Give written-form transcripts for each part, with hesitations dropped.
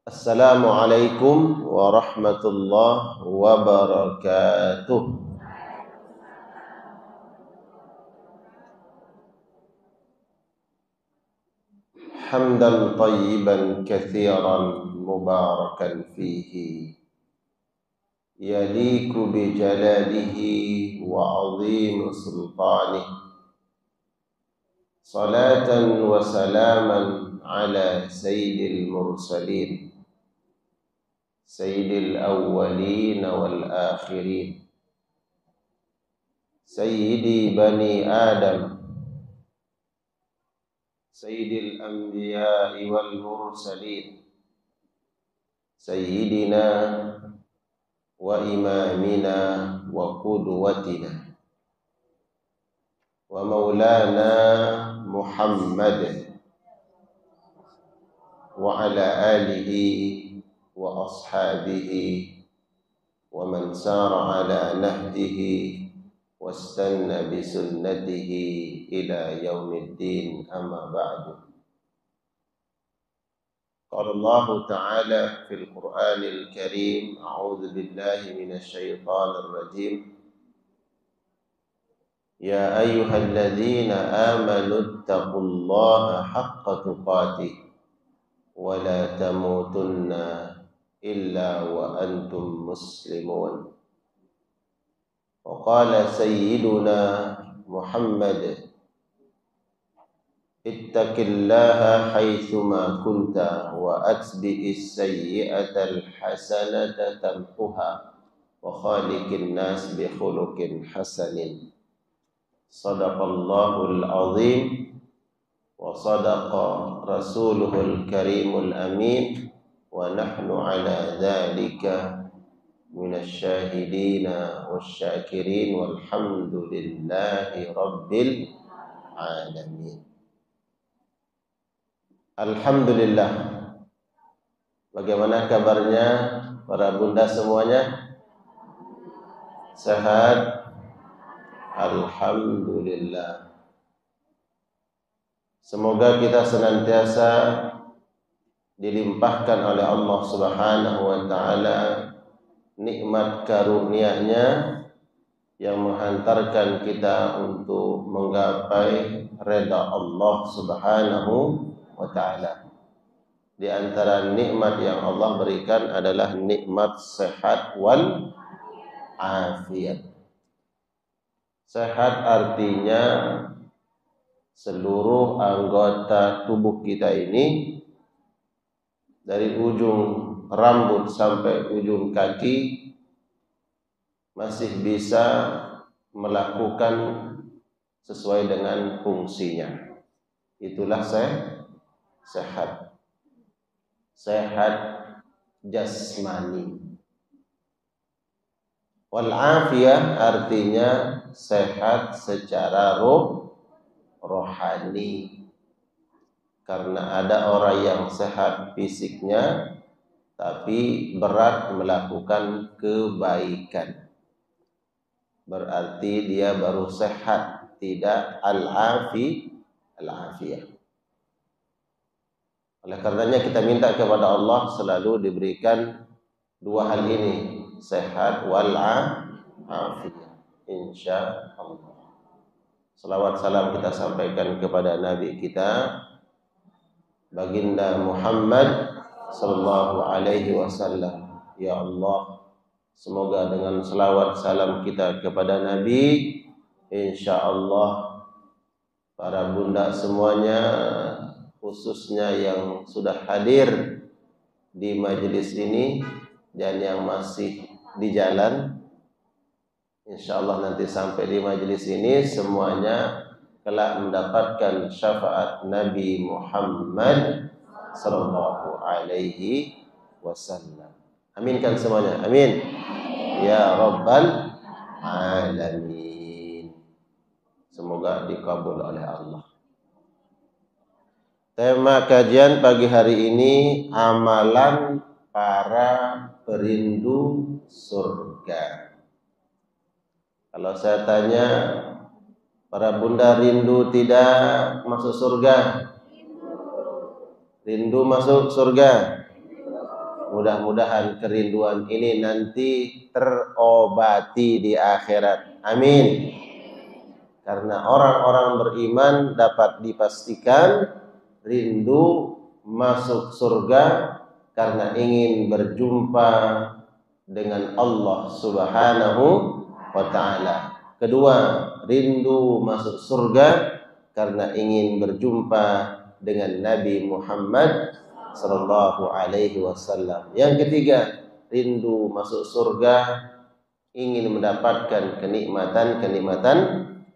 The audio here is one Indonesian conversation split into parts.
Assalamualaikum warahmatullahi wabarakatuh. Hamdan tayyiban katsiran mubarakan fihi yaliku bi jalalihi wa 'azimi sultanihi. Salatan wa salaman ala sayyidil mursalin sayyidil awwalin wal akhirin sayyidi bani Adam sayyidil anbiya'i wal mursalin sayyidina wa imamina wa qudwatina wa maulana Muhammad wa ala alihi wa ashabihi wa man sara ala nahjihi wastanna bi sunnatihi ila yaumiddin, amma ba'du. Qala Allah Ta'ala fil Qur'anil Karim, a'udzu billahi minasy syaithanir rajim. Ya ayyuhalladzina amanu taqullaha haqqa tuqatih wa la tamutunna illa wa antum muslimun. Wa qala sayyiduna Muhammad ittaqillaha haitsuma kunta wa atbi'is sayyi'atal hasanata tamhuha wa khaliqin nas bi khuluqin hasanin. Sadaqallahul azim wa sadaqa rasuluhul karimul amin wa nahnu ala dzalika minasy syahidina wasyakirin walhamdulillahi rabbil alamin. Alhamdulillah. Bagaimana kabarnya para bunda semuanya? Sehat? Alhamdulillah. Semoga kita senantiasa dilimpahkan oleh Allah Subhanahu wa taala nikmat karunia-Nya yang menghantarkan kita untuk menggapai redha Allah Subhanahu wa taala. Di antara nikmat yang Allah berikan adalah nikmat sehat wal afiat. Sehat artinya seluruh anggota tubuh kita ini dari ujung rambut sampai ujung kaki masih bisa melakukan sesuai dengan fungsinya. Itulah sehat. Sehat jasmani. Wal afiyah artinya sehat secara rohani. Karena ada orang yang sehat fisiknya tapi berat melakukan kebaikan, berarti dia baru sehat, tidak al-afiyah. Oleh karenanya kita minta kepada Allah selalu diberikan dua hal ini, sehat wal afiyah, insya Allah. Salawat salam kita sampaikan kepada Nabi kita Baginda Muhammad sallallahu alaihi wasallam. Ya Allah, semoga dengan selawat salam kita kepada Nabi, insyaallah para bunda semuanya, khususnya yang sudah hadir di majelis ini dan yang masih di jalan, insyaallah nanti sampai di majelis ini semuanya kelak mendapatkan syafaat Nabi Muhammad sallallahu alaihi wasallam. Aminkan semuanya. Amin. Ya Rabbal alamin. Semoga dikabul oleh Allah. Tema kajian pagi hari ini, amalan para perindu surga. Kalau saya tanya, para bunda rindu tidak masuk surga? Rindu masuk surga? Mudah-mudahan kerinduan ini nanti terobati di akhirat. Amin. Karena orang-orang beriman dapat dipastikan rindu masuk surga karena ingin berjumpa dengan Allah Subhanahu wa ta'ala. Kedua, rindu masuk surga karena ingin berjumpa dengan Nabi Muhammad sallallahu alaihi wasallam. Yang ketiga, rindu masuk surga ingin mendapatkan kenikmatan-kenikmatan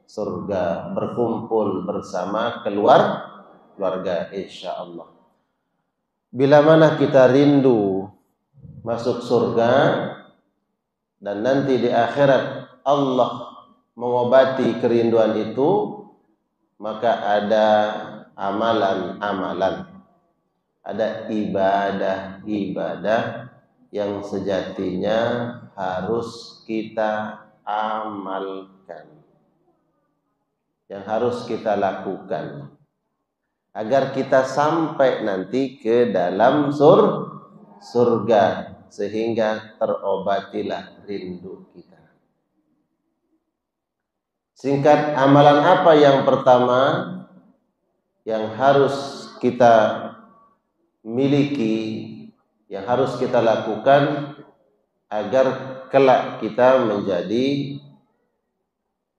surga, berkumpul bersama keluarga insyaallah. Bila mana kita rindu masuk surga dan nanti di akhirat Allah mengobati kerinduan itu, maka ada amalan-amalan, ada ibadah-ibadah yang sejatinya harus kita amalkan, yang harus kita lakukan agar kita sampai nanti ke dalam surga, sehingga terobatilah rindu kita. Singkat, amalan apa yang pertama yang harus kita miliki, yang harus kita lakukan agar kelak kita menjadi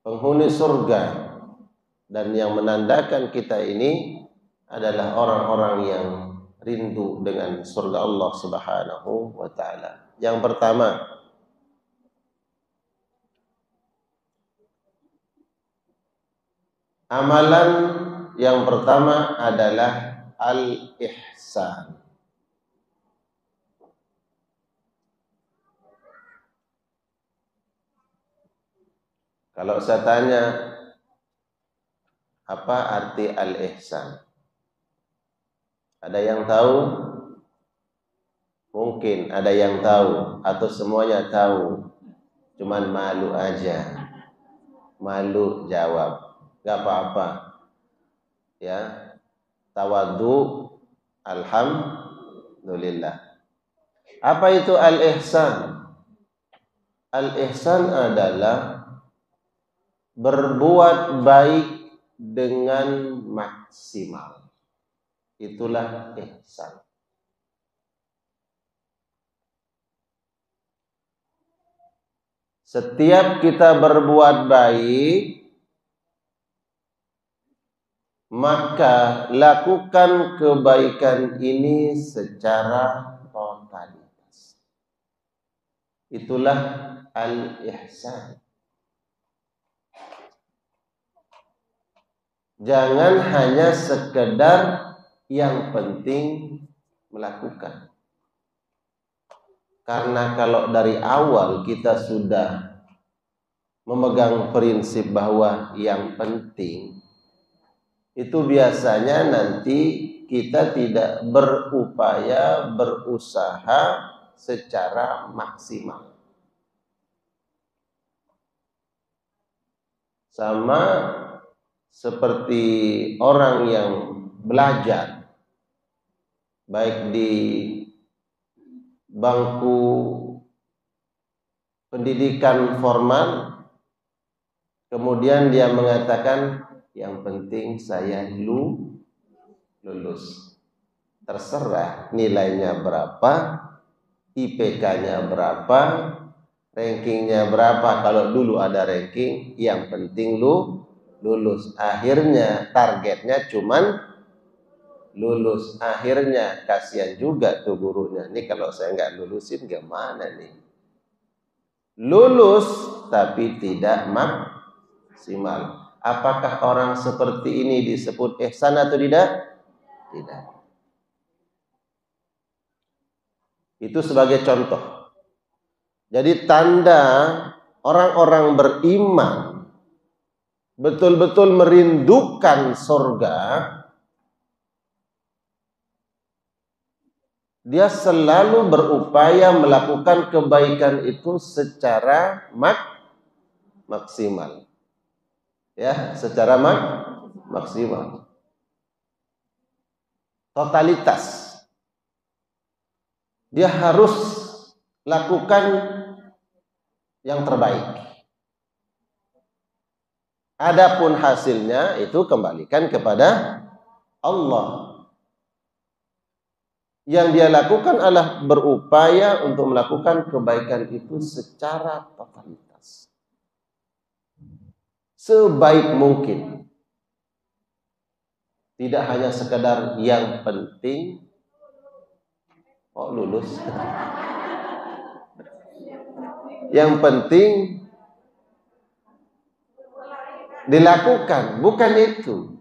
penghuni surga, dan yang menandakan kita ini adalah orang-orang yang rindu dengan surga Allah Subhanahu wa ta'ala. Yang pertama, amalan yang pertama adalah al-ihsan. Kalau saya tanya, apa arti al-ihsan? Ada yang tahu? Mungkin ada yang tahu atau semuanya tahu, cuman malu aja, malu jawab. Gak apa-apa, ya. Tawadhu, alhamdulillah. Apa itu al-ihsan? Al-ihsan adalah berbuat baik dengan maksimal. Itulah ihsan. Setiap kita berbuat baik, maka lakukan kebaikan ini secara totalitas. Itulah al-ihsan. Jangan hanya sekedar yang penting melakukan. Karena kalau dari awal kita sudah memegang prinsip bahwa yang penting, itu biasanya nanti kita tidak berupaya, berusaha secara maksimal. Sama seperti orang yang belajar, baik di bangku pendidikan formal, kemudian dia mengatakan, yang penting saya lulus. Terserah nilainya berapa, IPK-nya berapa, rankingnya berapa. Kalau dulu ada ranking, yang penting lulus. Akhirnya targetnya cuman lulus. Akhirnya kasihan juga tuh gurunya. Ini kalau saya nggak lulusin gimana nih? Lulus tapi tidak maksimal. Apakah orang seperti ini disebut ihsan atau tidak? Tidak. Itu sebagai contoh. Jadi tanda orang-orang beriman betul-betul merindukan surga, dia selalu berupaya melakukan kebaikan itu secara maksimal. Ya, secara maksimal. Totalitas. Dia harus lakukan yang terbaik. Adapun hasilnya itu kembalikan kepada Allah. Yang dia lakukan adalah berupaya untuk melakukan kebaikan itu secara totalitas, sebaik mungkin. Tidak hanya sekedar yang penting lulus. Yang penting dilakukan, bukan itu.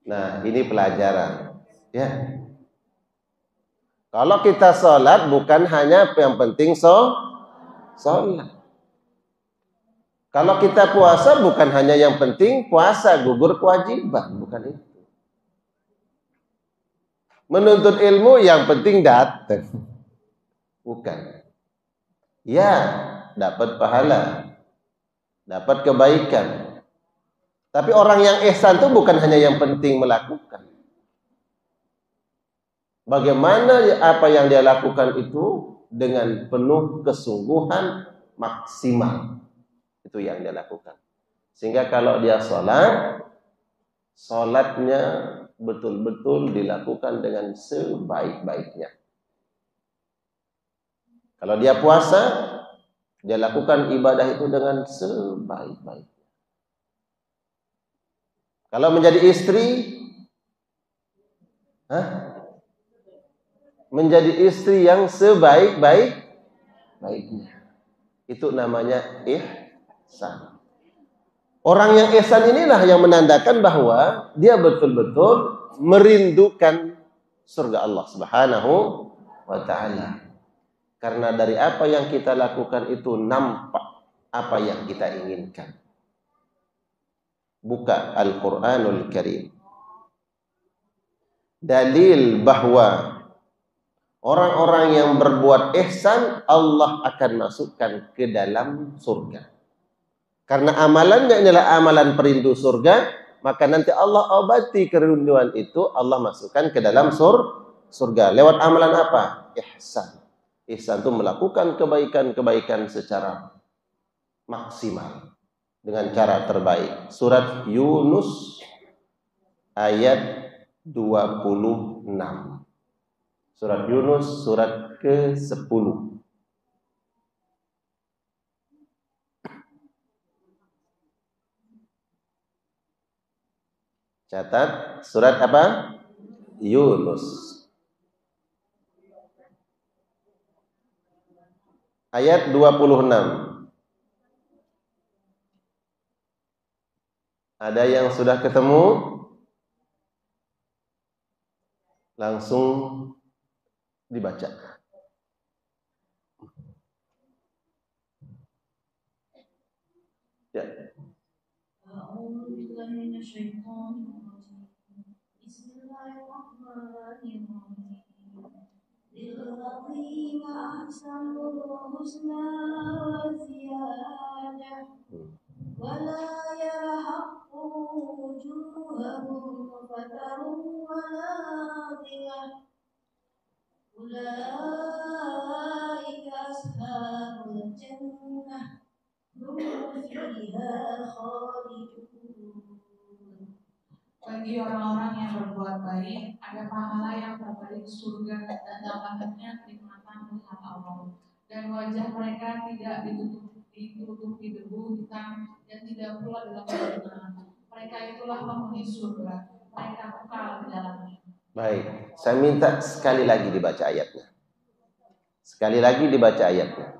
Nah, ini pelajaran, ya. Kalau kita sholat bukan hanya yang penting sholat. Kalau kita puasa bukan hanya yang penting puasa, gugur kewajiban, bukan itu. Menuntut ilmu yang penting datang, bukan. Ya, dapat pahala, dapat kebaikan. Tapi orang yang ihsan itu bukan hanya yang penting melakukan. Bagaimana apa yang dia lakukan itu dengan penuh kesungguhan maksimal. Itu yang dia lakukan. Sehingga kalau dia sholat, sholatnya betul-betul dilakukan dengan sebaik-baiknya. Kalau dia puasa, dia lakukan ibadah itu dengan sebaik-baiknya. Kalau menjadi istri, menjadi istri yang sebaik-baiknya. Itu namanya ihsan. Orang yang ihsan inilah yang menandakan bahwa dia betul-betul merindukan surga Allah Subhanahu wa ta'ala. Karena dari apa yang kita lakukan itu nampak apa yang kita inginkan. Buka Al-Quranul Karim. Dalil bahwa orang-orang yang berbuat ihsan Allah akan masukkan ke dalam surga. Karena amalannya inilah amalan perindu surga, maka nanti Allah obati kerinduan itu, Allah masukkan ke dalam surga. Lewat amalan apa? Ihsan. Ihsan itu melakukan kebaikan-kebaikan secara maksimal dengan cara terbaik. Surat Yunus ayat 26. Surat Yunus surat ke-10. Catat surat apa? Yunus. Ayat 26. Ada yang sudah ketemu? Langsung dibaca. Ya. ولا يرهق وجوههم قتر ولا ذلة أولئك أصحاب الجنة هم فيها خالدون. Bagi orang-orang yang berbuat baik, ada pahala yang terbaik surga dan dalamnya kenikmatan melihat Allah. Dan wajah mereka tidak ditutupi debu hitam dan tidak pula dalam kegelapan. Mereka itulah penghuni surga. Mereka kekal di dalamnya. Baik, saya minta sekali lagi dibaca ayatnya. Sekali lagi dibaca ayatnya.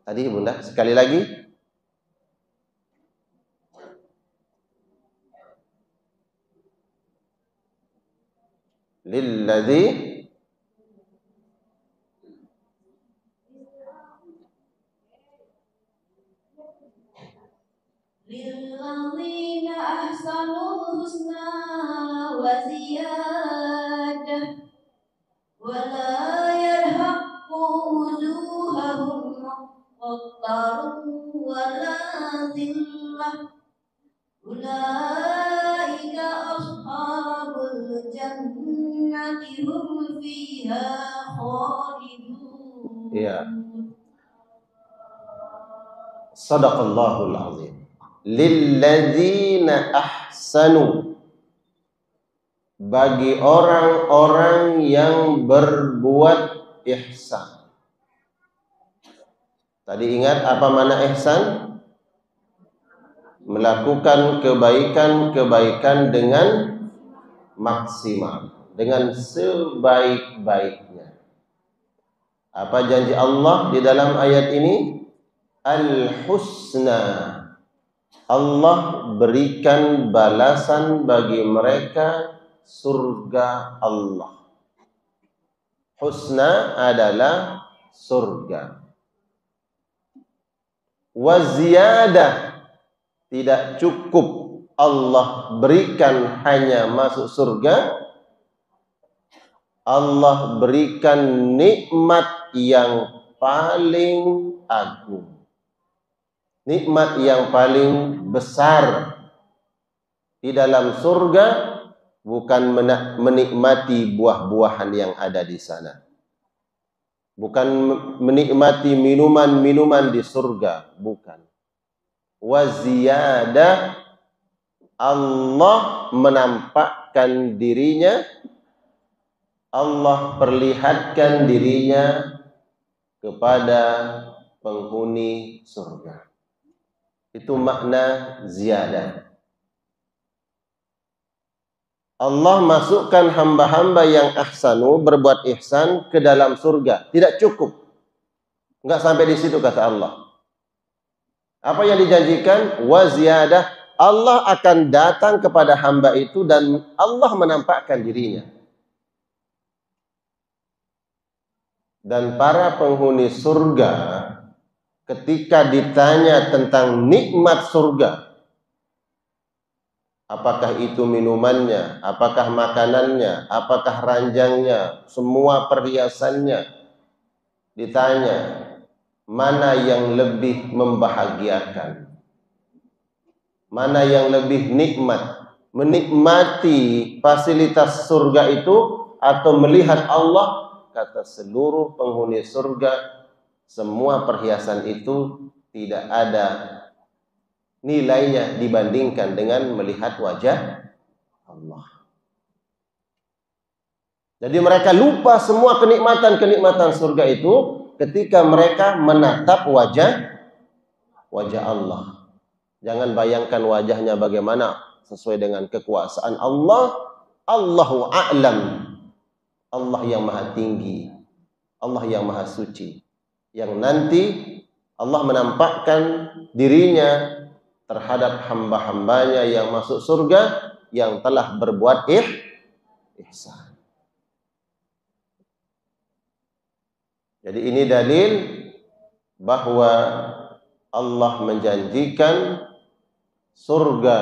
Tadi Bunda, sekali lagi. Lilladzi lilladzina ahsanul husna wa ziyadah wa la yarhaqu wujuhahum qattarun wa la dhillah ulaika ashabul jannah hum fiha khalidun. Ya. Shadaqallahul azim. Lilladzina ahsanu, bagi orang-orang yang berbuat ihsan. Tadi ingat apa makna ihsan? Melakukan kebaikan-kebaikan dengan maksimal, dengan sebaik-baiknya. Apa janji Allah di dalam ayat ini? Al-husna. Allah berikan balasan bagi mereka surga Allah. Husna adalah surga. Wa ziyadah, tidak cukup Allah berikan hanya masuk surga, Allah berikan nikmat yang paling agung, nikmat yang paling besar di dalam surga. Bukan menikmati buah-buahan yang ada di sana, bukan menikmati minuman-minuman di surga, bukan. Wa ziyadah, Allah menampakkan dirinya, Allah perlihatkan dirinya kepada penghuni surga. Itu makna ziyadah. Allah masukkan hamba-hamba yang ahsanu, berbuat ihsan, ke dalam surga. Tidak cukup. Enggak sampai di situ kata Allah. Apa yang dijanjikan? Wa ziyadah, Allah akan datang kepada hamba itu dan Allah menampakkan dirinya. Dan para penghuni surga ketika ditanya tentang nikmat surga, apakah itu minumannya, apakah makanannya, apakah ranjangnya, semua perhiasannya, ditanya mana yang lebih membahagiakan, mana yang lebih nikmat, menikmati fasilitas surga itu atau melihat Allah? Kata seluruh penghuni surga, semua perhiasan itu tidak ada nilainya dibandingkan dengan melihat wajah Allah. Jadi mereka lupa semua kenikmatan-kenikmatan surga itu ketika mereka menatap wajah Allah. Jangan bayangkan wajahnya bagaimana sesuai dengan kekuasaan Allah. Allahu a'lam. Allah yang maha tinggi, Allah yang maha suci, yang nanti Allah menampakkan dirinya terhadap hamba-hambanya yang masuk surga yang telah berbuat ihsan. Jadi ini dalil bahwa Allah menjanjikan surga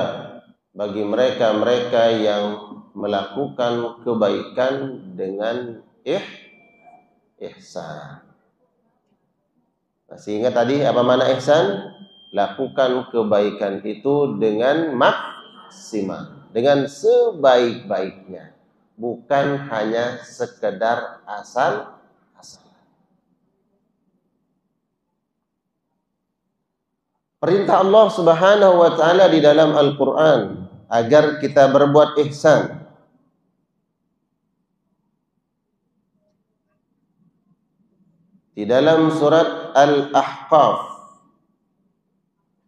bagi mereka-mereka yang melakukan kebaikan dengan ihsan. Masih ingat tadi apa makna ihsan? Lakukan kebaikan itu dengan maksimal, dengan sebaik-baiknya, bukan hanya sekedar asal-asalan. Perintah Allah Subhanahu wa taala di dalam Al-Qur'an agar kita berbuat ihsan. Di dalam surat Al-Ahqaf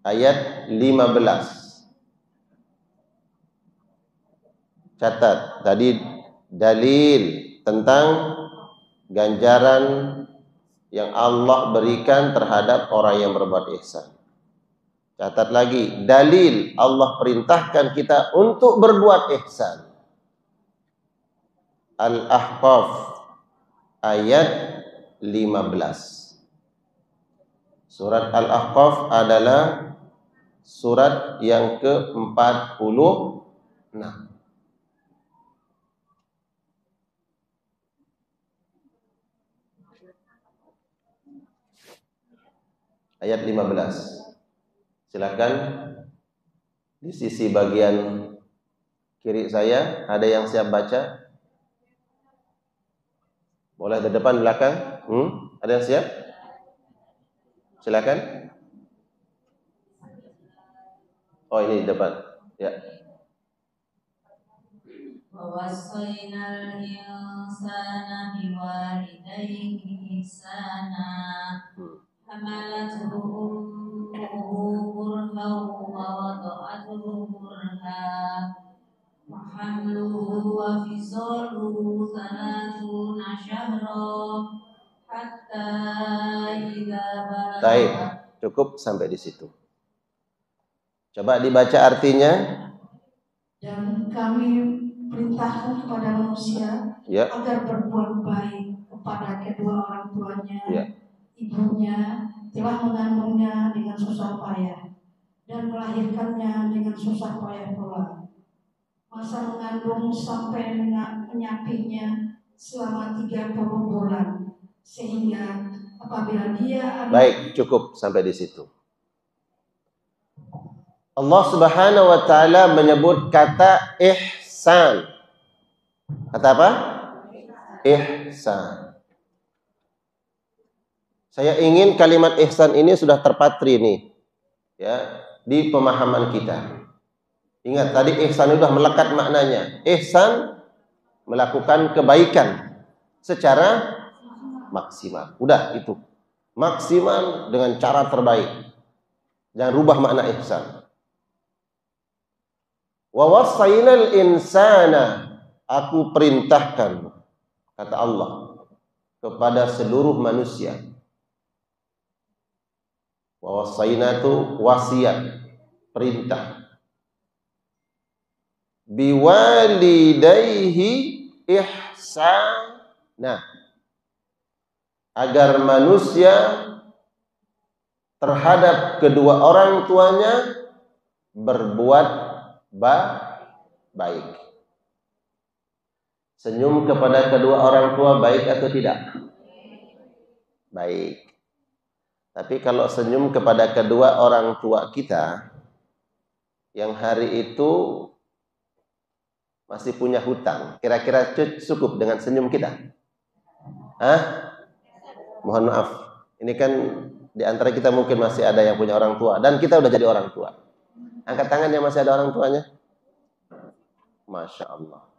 ayat 15. Catat, tadi dalil tentang ganjaran yang Allah berikan terhadap orang yang berbuat ihsan. Catat lagi, dalil Allah perintahkan kita untuk berbuat ihsan. Al-Ahqaf ayat 15. Surat Al-Ahqaf adalah surat yang ke-46. Ayat 15. Silakan di sisi bagian kiri saya ada yang siap baca? Boleh di depan, belakang? Ada yang siap? Silakan. Oh, ini di depan. Ya. Wawasainal insana biwalidayhi ihsana hamalathu ummuhu kurhan wa wada'athu kurhan wa hamluhu wa fisaluhu 30 syahran hatta idza balagha. Baik, cukup sampai di situ. Coba dibaca artinya. Dan kami perintahkan kepada manusia agar berbuat baik kepada kedua orang tuanya. Ibunya telah mengandungnya dengan susah payah dan melahirkannya dengan susah payah pula. Masa mengandung sampai menyapinya selama 30 bulan, sehingga apabila dia Baik, cukup sampai di situ. Allah Subhanahu wa taala menyebut kata ihsan. Kata apa? Ihsan. Saya ingin kalimat ihsan ini sudah terpatri nih, ya, di pemahaman kita. Ingat tadi ihsan itu sudah melekat maknanya. Ihsan melakukan kebaikan secara maksimal. Udah itu. Maksimal dengan cara terbaik. Jangan rubah makna ihsan. Wa wassaynal insana, aku perintahkan, kata Allah, kepada seluruh manusia. Wa wassayna itu wasiat, perintah. Biwalidayhi ihsana, agar manusia terhadap kedua orang tuanya berbuat baik. Senyum kepada kedua orang tua baik atau tidak? Baik. Tapi kalau senyum kepada kedua orang tua kita yang hari itu masih punya hutang, kira-kira cukup dengan senyum kita? Mohon maaf, ini kan di antara kita mungkin masih ada yang punya orang tua dan kita udah jadi orang tua. Angkat tangan yang masih ada orang tuanya. Masya Allah.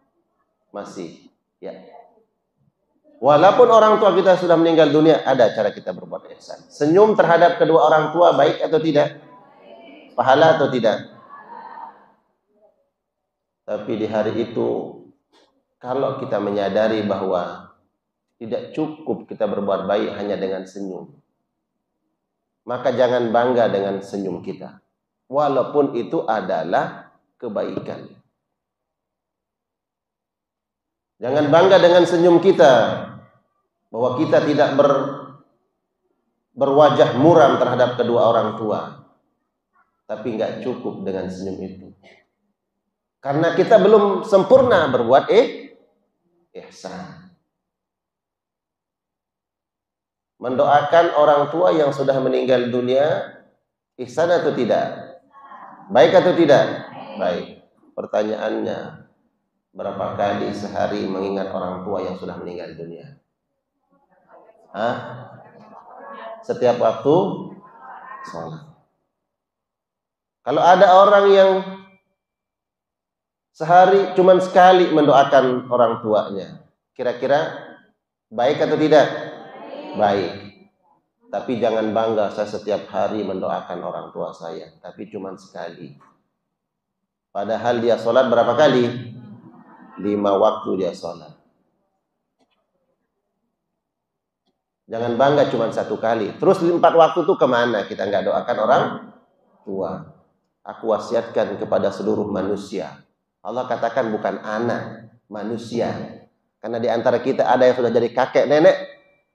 Masih. Ya. Walaupun orang tua kita sudah meninggal dunia, ada cara kita berbuat ihsan. Senyum terhadap kedua orang tua baik atau tidak? Pahala atau tidak? Tapi di hari itu, kalau kita menyadari bahwa tidak cukup kita berbuat baik hanya dengan senyum, maka jangan bangga dengan senyum kita. Walaupun itu adalah kebaikan. Jangan bangga dengan senyum kita, bahwa kita tidak berwajah muram terhadap kedua orang tua. Tapi nggak cukup dengan senyum itu. Karena kita belum sempurna berbuat ihsan. Mendoakan orang tua yang sudah meninggal dunia, ihsan atau tidak? Baik atau tidak? Baik. Pertanyaannya, berapa kali sehari mengingat orang tua yang sudah meninggal dunia? Setiap waktu sholat. Kalau ada orang yang sehari cuma sekali mendoakan orang tuanya, kira-kira baik atau tidak? Baik. Tapi jangan bangga, saya setiap hari mendoakan orang tua saya, tapi cuma sekali. Padahal dia sholat berapa kali? 5 waktu dia sholat. Jangan bangga cuma 1 kali. Terus 4 waktu itu kemana kita nggak doakan orang tua? Aku wasiatkan kepada seluruh manusia. Allah katakan bukan anak, manusia. Karena di antara kita ada yang sudah jadi kakek nenek,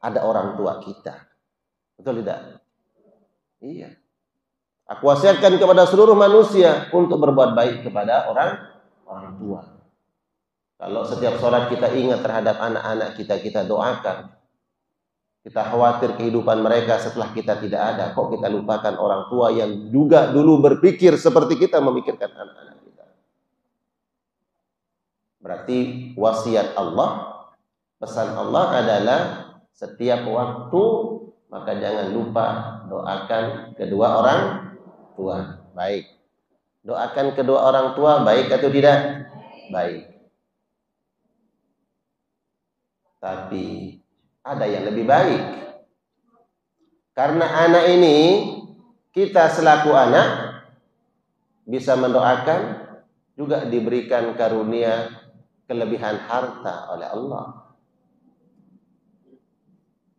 ada orang tua kita. Betul tidak? Iya. Aku wasiatkan kepada seluruh manusia untuk berbuat baik kepada orang tua. Kalau setiap sholat kita ingat terhadap anak-anak kita, kita doakan. Kita khawatir kehidupan mereka setelah kita tidak ada. Kok kita lupakan orang tua yang juga dulu berpikir seperti kita memikirkan anak-anak kita. Berarti wasiat Allah Pesan Allah adalah setiap waktu maka jangan lupa doakan kedua orang tua. Baik. Doakan kedua orang tua baik atau tidak? Baik. Tapi ada yang lebih baik. Karena anak ini, kita selaku anak bisa mendoakan, juga diberikan karunia kelebihan harta oleh Allah.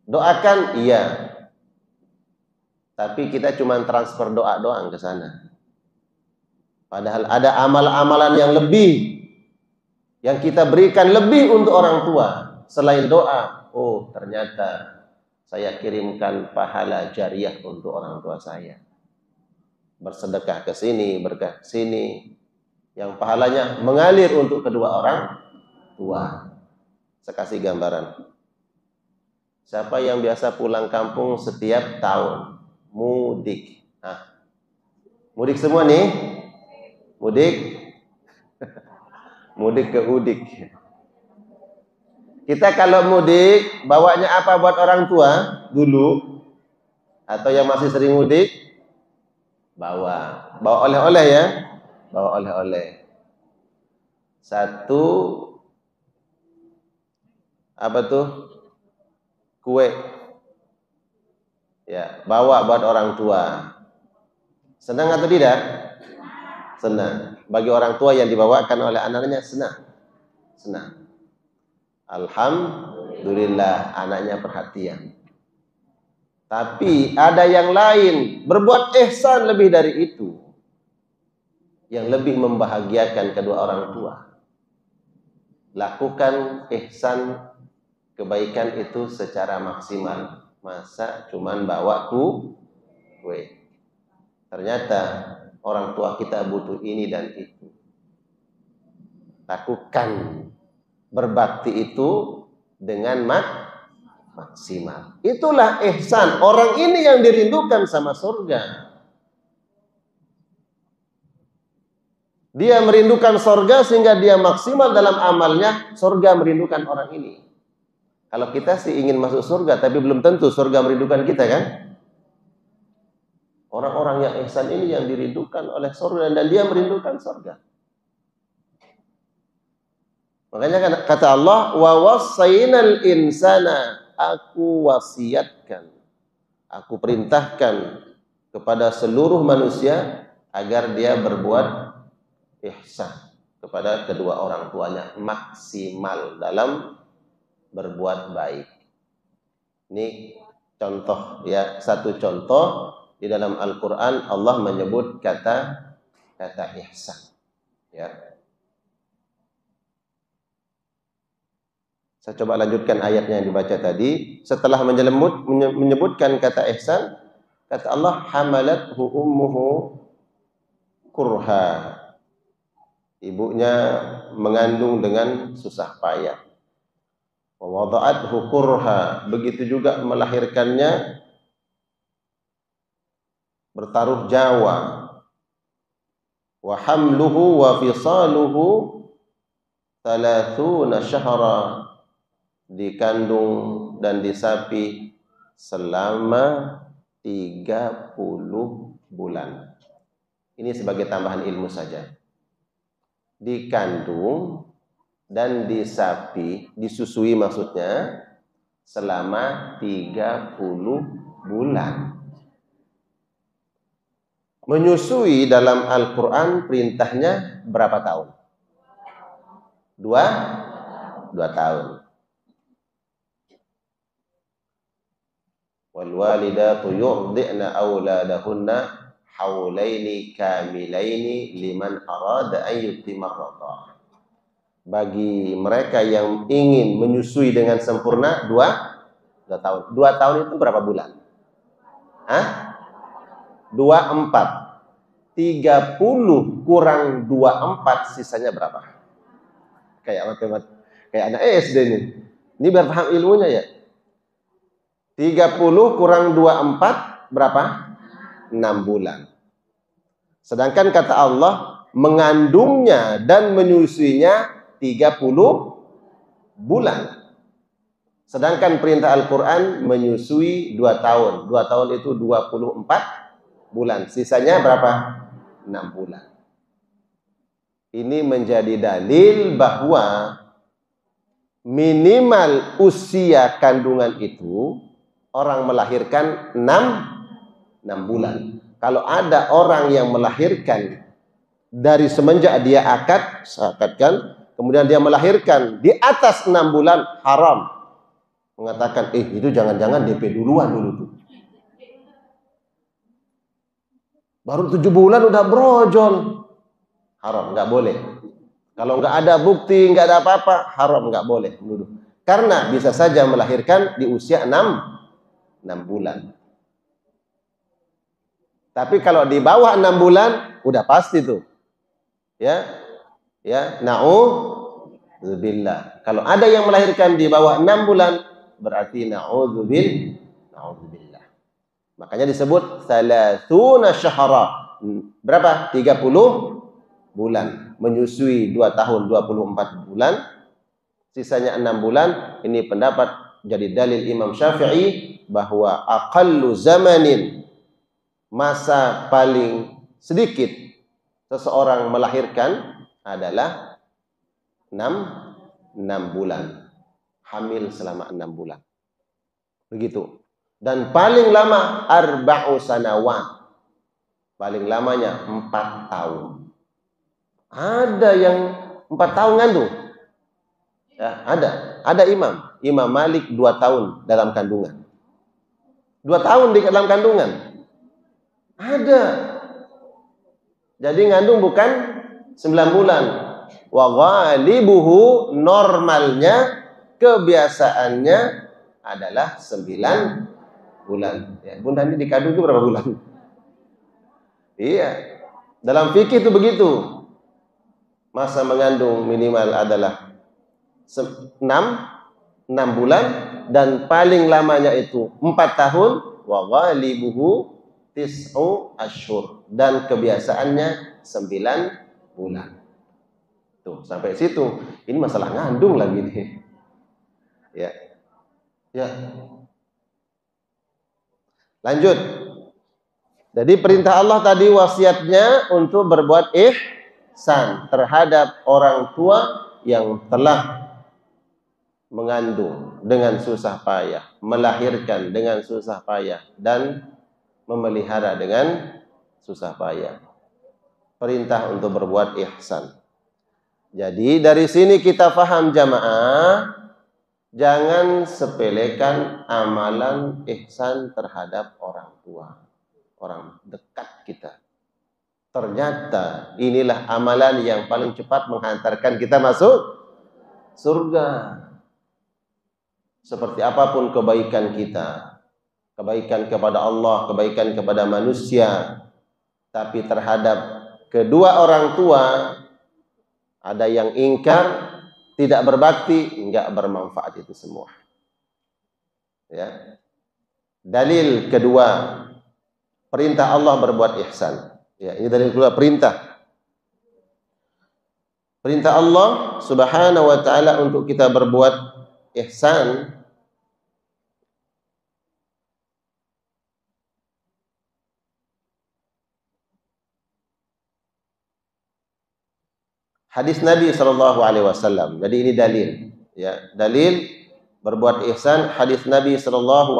Doakan iya, tapi kita cuma transfer doa doang ke sana. Padahal ada amal-amalan yang lebih, yang kita berikan lebih untuk orang tua selain doa. Oh, ternyata saya kirimkan pahala jariah untuk orang tua saya. Bersedekah ke sini, berkah ke sini, yang pahalanya mengalir untuk kedua orang tua. Saya kasih gambaran. Siapa yang biasa pulang kampung setiap tahun? Mudik. Nah, mudik semua nih? Mudik? Mudik ke udik. Kita kalau mudik, bawanya apa buat orang tua dulu? Atau yang masih sering mudik? Bawa oleh-oleh ya. Bawa oleh-oleh. Satu, apa tuh? Kue. Ya, bawa buat orang tua. Senang atau tidak? Senang. Bagi orang tua yang dibawakan oleh anaknya senang. Senang. Alhamdulillah anaknya perhatian. Tapi ada yang lain, berbuat ihsan lebih dari itu, yang lebih membahagiakan kedua orang tua. Lakukan ihsan, kebaikan itu secara maksimal. Masa cuman bawa kue. Ternyata orang tua kita butuh ini dan itu. Lakukan berbakti itu dengan maksimal. Itulah ihsan. Orang ini yang dirindukan sama surga. Dia merindukan surga sehingga dia maksimal dalam amalnya. Surga merindukan orang ini. Kalau kita sih ingin masuk surga, tapi belum tentu surga merindukan kita kan? Orang-orang yang ihsan ini yang dirindukan oleh surga dan dia merindukan surga. Makanya kata Allah, wa wassaynal insana, aku wasiatkan, aku perintahkan kepada seluruh manusia agar dia berbuat ihsan kepada kedua orang tuanya, maksimal dalam berbuat baik. Ini contoh ya, satu contoh di dalam Al-Qur'an Allah menyebut kata ihsan. Ya. Saya coba lanjutkan ayatnya yang dibaca tadi. Setelah menyebutkan kata ihsan, kata Allah, hamalathu ummuhu kurha. Ibunya mengandung dengan susah payah. Wa wada'athu kurha. Begitu juga melahirkannya bertaruh jawa. Wa hamluhu wa fisaluhu 30 syahra. Dikandung dan disapi selama 30 bulan. Ini sebagai tambahan ilmu saja. Dikandung dan disapi, disusui maksudnya, selama 30 bulan. Menyusui dalam Al-Quran perintahnya berapa tahun? 2 tahun. Wal walidatu yurdi'na auladahunna haulaini kamilaini liman arada an yutimma ar-radha'ah. Bagi mereka yang ingin menyusui dengan sempurna 2 tahun. 2 tahun itu berapa bulan? 24. 30 kurang 24 sisanya berapa? Kayak matematika, kayak anak SD nih. Ini biar paham ilmunya ya. 30 kurang 24 berapa? 6 bulan. Sedangkan kata Allah, mengandungnya dan menyusuinya 30 bulan. Sedangkan perintah Al-Quran menyusui 2 tahun. 2 tahun itu 24 bulan. Sisanya berapa? 6 bulan. Ini menjadi dalil bahwa minimal usia kandungan itu orang melahirkan 6 bulan. Kalau ada orang yang melahirkan dari semenjak dia akadkan, kemudian dia melahirkan di atas 6 bulan, haram. Mengatakan, itu jangan-jangan DP duluan dulu tuh. Baru 7 bulan udah brojol. Haram, nggak boleh. Kalau nggak ada bukti, nggak ada apa-apa, haram, nggak boleh dulu. Karena bisa saja melahirkan di usia 6 bulan. Tapi kalau di bawah 6 bulan, udah pasti tuh. Ya, na'udzubillah. Kalau ada yang melahirkan di bawah 6 bulan, berarti na'udzubillah. Makanya disebut salasuna syahra. Berapa? 30 bulan. Menyusui 2 tahun 24 bulan. Sisanya 6 bulan. Ini pendapat jadi dalil Imam Syafi'i bahwa aqallu zamanin, masa paling sedikit seseorang melahirkan adalah 6 bulan. Hamil selama 6 bulan. Begitu. Dan paling lama arba'u sanawat. Paling lamanya 4 tahun. Ada yang 4 tahun ngandung. Ya, ada Imam Malik 2 tahun dalam kandungan. 2 tahun di dalam kandungan. Ada. Jadi ngandung bukan 9 bulan. Wa ghalibuhu, normalnya, kebiasaannya adalah 9 bulan. Ya, Bunda ini dikandung itu berapa bulan? Iya. Dalam fikih itu begitu. Masa mengandung minimal adalah 6 bulan dan paling lamanya itu 4 tahun. Wa ghalibuhu tis'u asyhur, dan kebiasaannya 9 bulan. Tuh, sampai situ. Ini masalah ngandung lagi nih. Ya. Lanjut. Jadi perintah Allah tadi wasiatnya untuk berbuat ihsan terhadap orang tua yang telah mengandung dengan susah payah, melahirkan dengan susah payah, dan memelihara dengan susah payah. Perintah untuk berbuat ihsan. Jadi dari sini kita faham jamaah, jangan sepelekan amalan ihsan terhadap orang tua, orang dekat kita. Ternyata inilah amalan yang paling cepat menghantarkan kita masuk surga. Seperti apapun kebaikan kita, kebaikan kepada Allah, kebaikan kepada manusia, tapi terhadap kedua orang tua ada yang ingkar, tidak berbakti, enggak bermanfaat itu semua. Ya. Dalil kedua, perintah Allah berbuat ihsan. Ya, ini dalil kedua, perintah. Perintah Allah Subhanahu wa taala untuk kita berbuat ihsan. Hadis Nabi SAW. Jadi ini dalil. Ya, dalil berbuat ihsan. Hadis Nabi SAW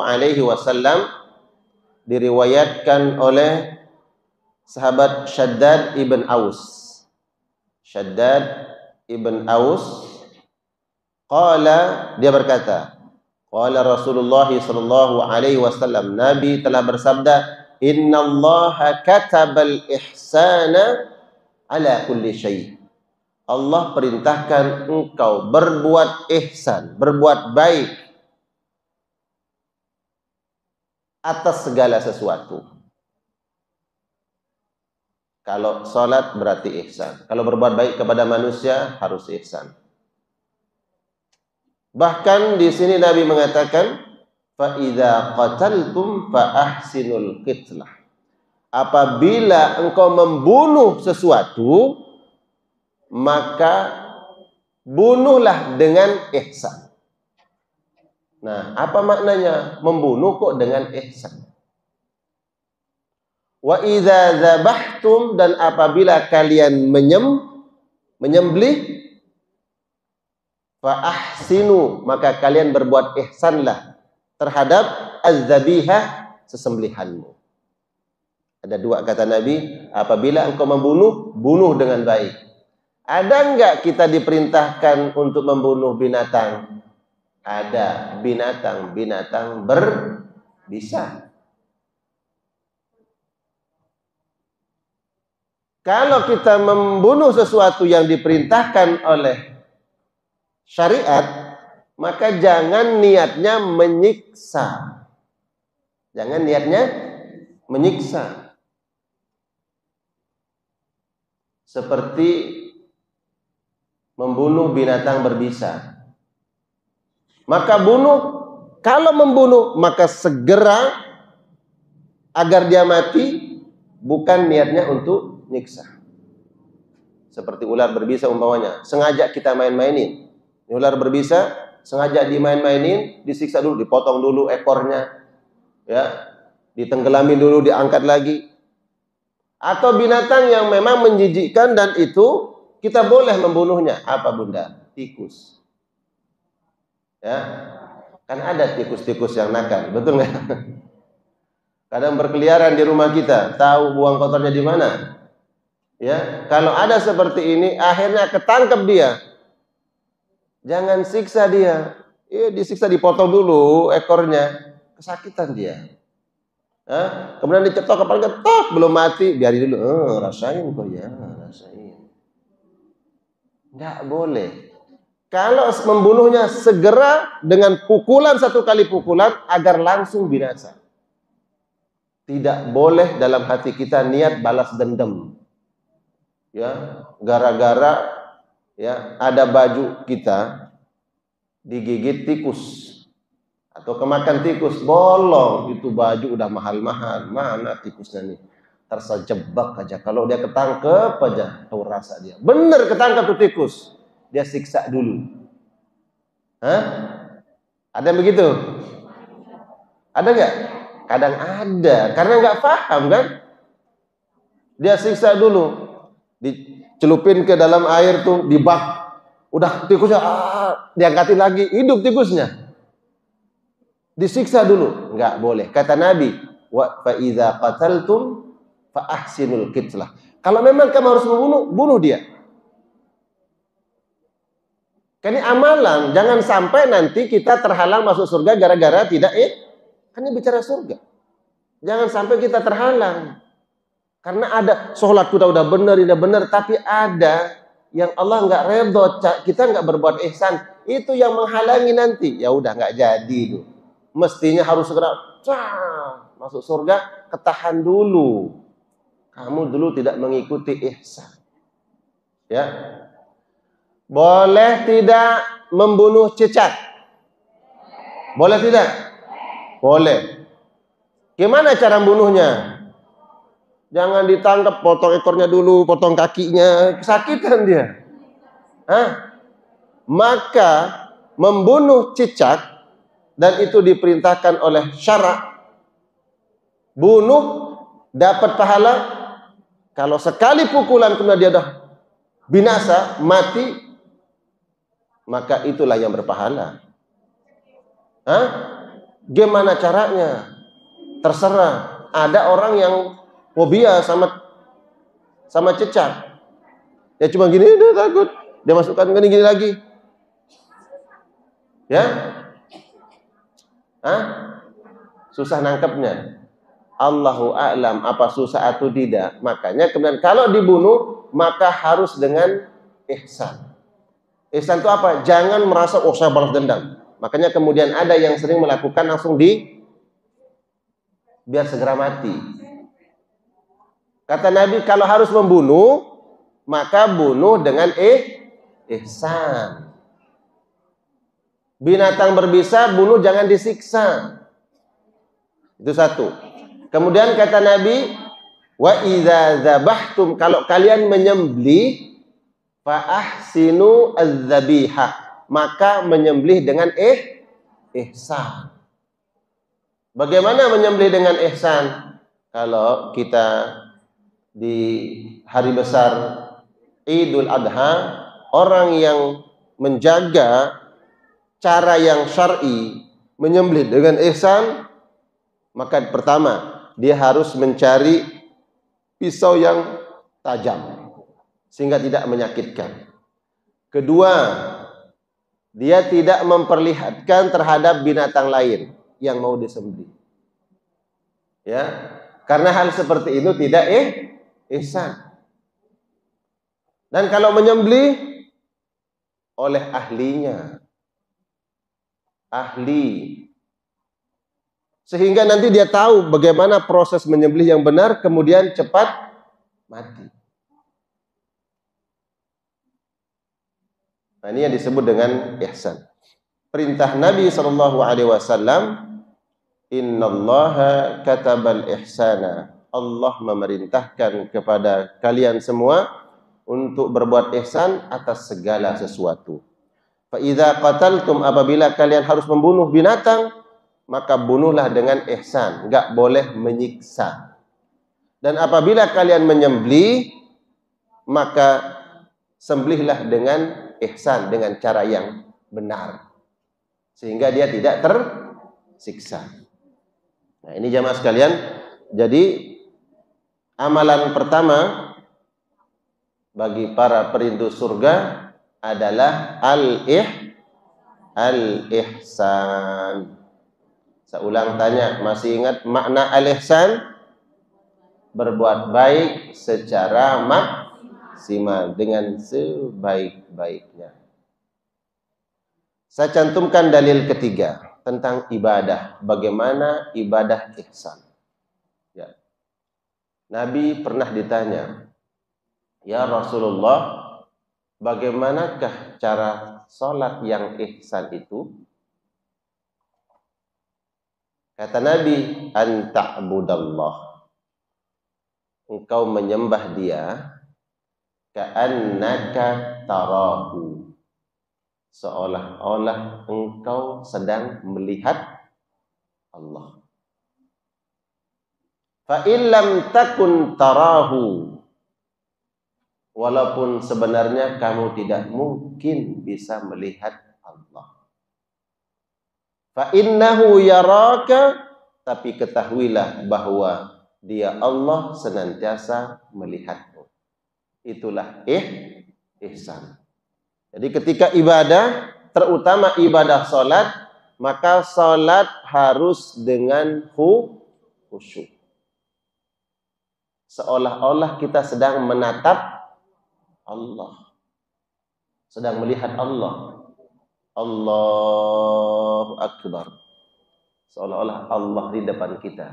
diriwayatkan oleh sahabat Shaddad ibn Aus. Shaddad ibn Aus. Qala, dia berkata, qala Rasulullah SAW. Nabi telah bersabda, Inna Allah katabal ihsana ala kulli syai'. Allah perintahkan engkau berbuat ihsan, berbuat baik atas segala sesuatu. Kalau salat berarti ihsan. Kalau berbuat baik kepada manusia harus ihsan. Bahkan di sini Nabi mengatakan, fa idza qataltum fa ahsinul qitlah. Apabila engkau membunuh sesuatu, maka bunuhlah dengan ihsan. Nah, apa maknanya? Membunuh kok dengan ihsan. Wa idza dzabhtum, dan apabila kalian menyembelih, fa ahsinu, maka kalian berbuat ihsanlah terhadap az-zabihah, sesembelihanmu. Ada dua kata Nabi, apabila engkau membunuh, bunuh dengan baik. Ada enggak kita diperintahkan untuk membunuh binatang? Ada, binatang berbisa. Kalau kita membunuh sesuatu yang diperintahkan oleh syariat, maka jangan niatnya menyiksa. Jangan niatnya menyiksa. Seperti membunuh binatang berbisa. Maka bunuh, kalau membunuh maka segera agar dia mati, bukan niatnya untuk nyiksa. Seperti ular berbisa umpamanya, sengaja kita main-mainin. Ular berbisa sengaja dimain-mainin, disiksa dulu, dipotong dulu ekornya, ya, ditenggelamin dulu, diangkat lagi. Atau binatang yang memang menjijikkan dan itu kita boleh membunuhnya. Apa bunda? Tikus. Ya, kan ada tikus-tikus yang nakal, betul nggak? Kadang berkeliaran di rumah kita, tahu buang kotornya di mana. Ya, kalau ada seperti ini, akhirnya ketangkep dia. Jangan siksa dia. Ya, disiksa, dipotong dulu ekornya, kesakitan dia. Kemudian dicetok kepala, ketok, belum mati, biarin dulu. Rasain kok ya, rasain. Nggak boleh. Kalau membunuhnya segera dengan pukulan, satu kali pukulan agar langsung binasa. Tidak boleh dalam hati kita niat balas dendam. Ya, gara-gara ya ada baju kita digigit tikus atau kemakan tikus, bolong, itu baju udah mahal-mahal, mana tikusnya nih? Tersejebak aja, kalau dia ketangkep aja, tahu rasa dia. Bener ketangkep tuh tikus, dia siksa dulu. Ada yang begitu? Ada nggak? Kadang ada, karena nggak paham kan? Dia siksa dulu, dicelupin ke dalam air tuh, di bak, udah tikusnya diangkatin lagi, hidup tikusnya. Disiksa dulu, nggak boleh. Kata Nabi, wa fa idza qataltum fa ahsinul qitlah. Kalau memang kamu harus membunuh, bunuh dia. Ini amalan, jangan sampai nanti kita terhalang masuk surga gara-gara tidak kan ini bicara surga. Jangan sampai kita terhalang. Karena ada sholat kita udah benar, tidak benar, tapi ada yang Allah nggak redho, kita nggak berbuat ihsan, itu yang menghalangi nanti. Ya udah nggak jadi tuh. Mestinya harus segera masuk surga, ketahan dulu. Kamu dulu tidak mengikuti ihsan. Ya. Boleh tidak membunuh cicak? Boleh tidak? Boleh. Gimana cara membunuhnya? Jangan ditangkap, potong ekornya dulu, potong kakinya, kesakitan dia. Maka membunuh cicak, dan itu diperintahkan oleh syarak, bunuh, dapat pahala. Kalau sekali pukulan kemudian dia dah binasa, mati, maka itulah yang berpahala. Gimana caranya? Terserah. Ada orang yang fobia sama cicak. Ya cuma gini, dia takut. Dia masukkan gini lagi. Ya? Susah nangkepnya. Allahu a'lam apa susah atau tidak. Makanya kemudian kalau dibunuh maka harus dengan ihsan. Ihsan itu apa? Jangan merasa saya balas dendam. Makanya kemudian ada yang sering melakukan langsung biar segera mati. Kata Nabi, kalau harus membunuh maka bunuh dengan ihsan. Binatang berbisa bunuh, jangan disiksa. Itu satu. Kemudian kata Nabi, wa idza dzabhtum, kalau kalian menyembelih, fa ahsinu az-zabihah, maka menyembelih dengan ihsan. Bagaimana menyembelih dengan ihsan? Kalau kita di hari besar Idul Adha, orang yang menjaga cara yang syar'i menyembelih dengan ihsan, maka pertama dia harus mencari pisau yang tajam sehingga tidak menyakitkan. Kedua, dia tidak memperlihatkan terhadap binatang lain yang mau disembelih. Ya, karena hal seperti itu tidak ihsan. Dan kalau menyembelih oleh ahlinya, ahli, sehingga nanti dia tahu bagaimana proses menyembelih yang benar, kemudian cepat mati. Nah, ini yang disebut dengan ihsan. Perintah Nabi SAW, innallaha katabal ihsana. Allah memerintahkan kepada kalian semua untuk berbuat ihsan atas segala sesuatu. Fa idza qataltum, apabila kalian harus membunuh binatang, maka bunuhlah dengan ihsan, enggak boleh menyiksa. Dan apabila kalian menyembelih, maka sembelihlah dengan ihsan, dengan cara yang benar, sehingga dia tidak tersiksa. Nah, ini jamaah sekalian, jadi amalan pertama bagi para perindu surga adalah al-ihsan. Saya ulang tanya, masih ingat makna al-ihsan? Berbuat baik secara maksimal, dengan sebaik-baiknya. Saya cantumkan dalil ketiga tentang ibadah. Bagaimana ibadah ihsan? Ya. Nabi pernah ditanya, ya Rasulullah, bagaimanakah cara sholat yang ihsan itu? Kata Nabi, anta'budallah, engkau menyembah dia, ka'annaka tarahu, seolah-olah engkau sedang melihat Allah. Fa illam takun tarahu, walaupun sebenarnya kamu tidak mungkin bisa melihat Allah. Fa innahu yaraka, tapi ketahuilah bahwa dia Allah senantiasa melihatmu. Itulah ihsan. Jadi ketika ibadah, terutama ibadah salat, maka salat harus dengan khusyuk. Seolah-olah kita sedang menatap Allah, sedang melihat Allah. Allahu Akbar. Seolah-olah Allah di depan kita.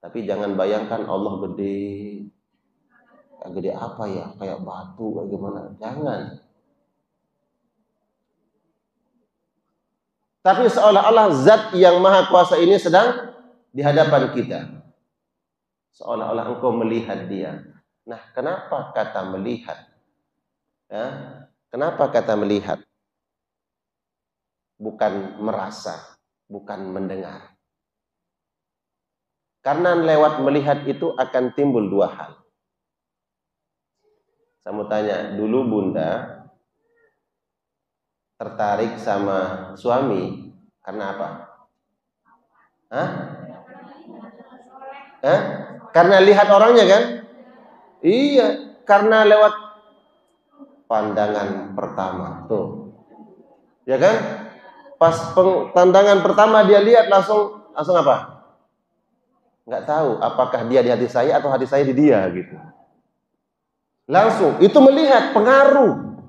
Tapi jangan bayangkan Allah gede. Gede apa ya? Kayak batu, kayak gimana? Jangan. Tapi seolah-olah zat yang maha kuasa ini sedang di hadapan kita. Seolah-olah engkau melihat dia. Nah, kenapa kata melihat? Ya, kenapa kata melihat? Bukan merasa, bukan mendengar. Karena lewat melihat itu akan timbul dua hal. Saya mau tanya, dulu Bunda tertarik sama suami karena apa? Hah? Karena lihat orangnya kan? Iya, karena lewat pandangan pertama. Tuh. Ya kan? Pas pandangan pertama dia lihat langsung apa? Nggak tahu apakah dia di hati saya atau hati saya di dia gitu. Langsung itu melihat, pengaruh.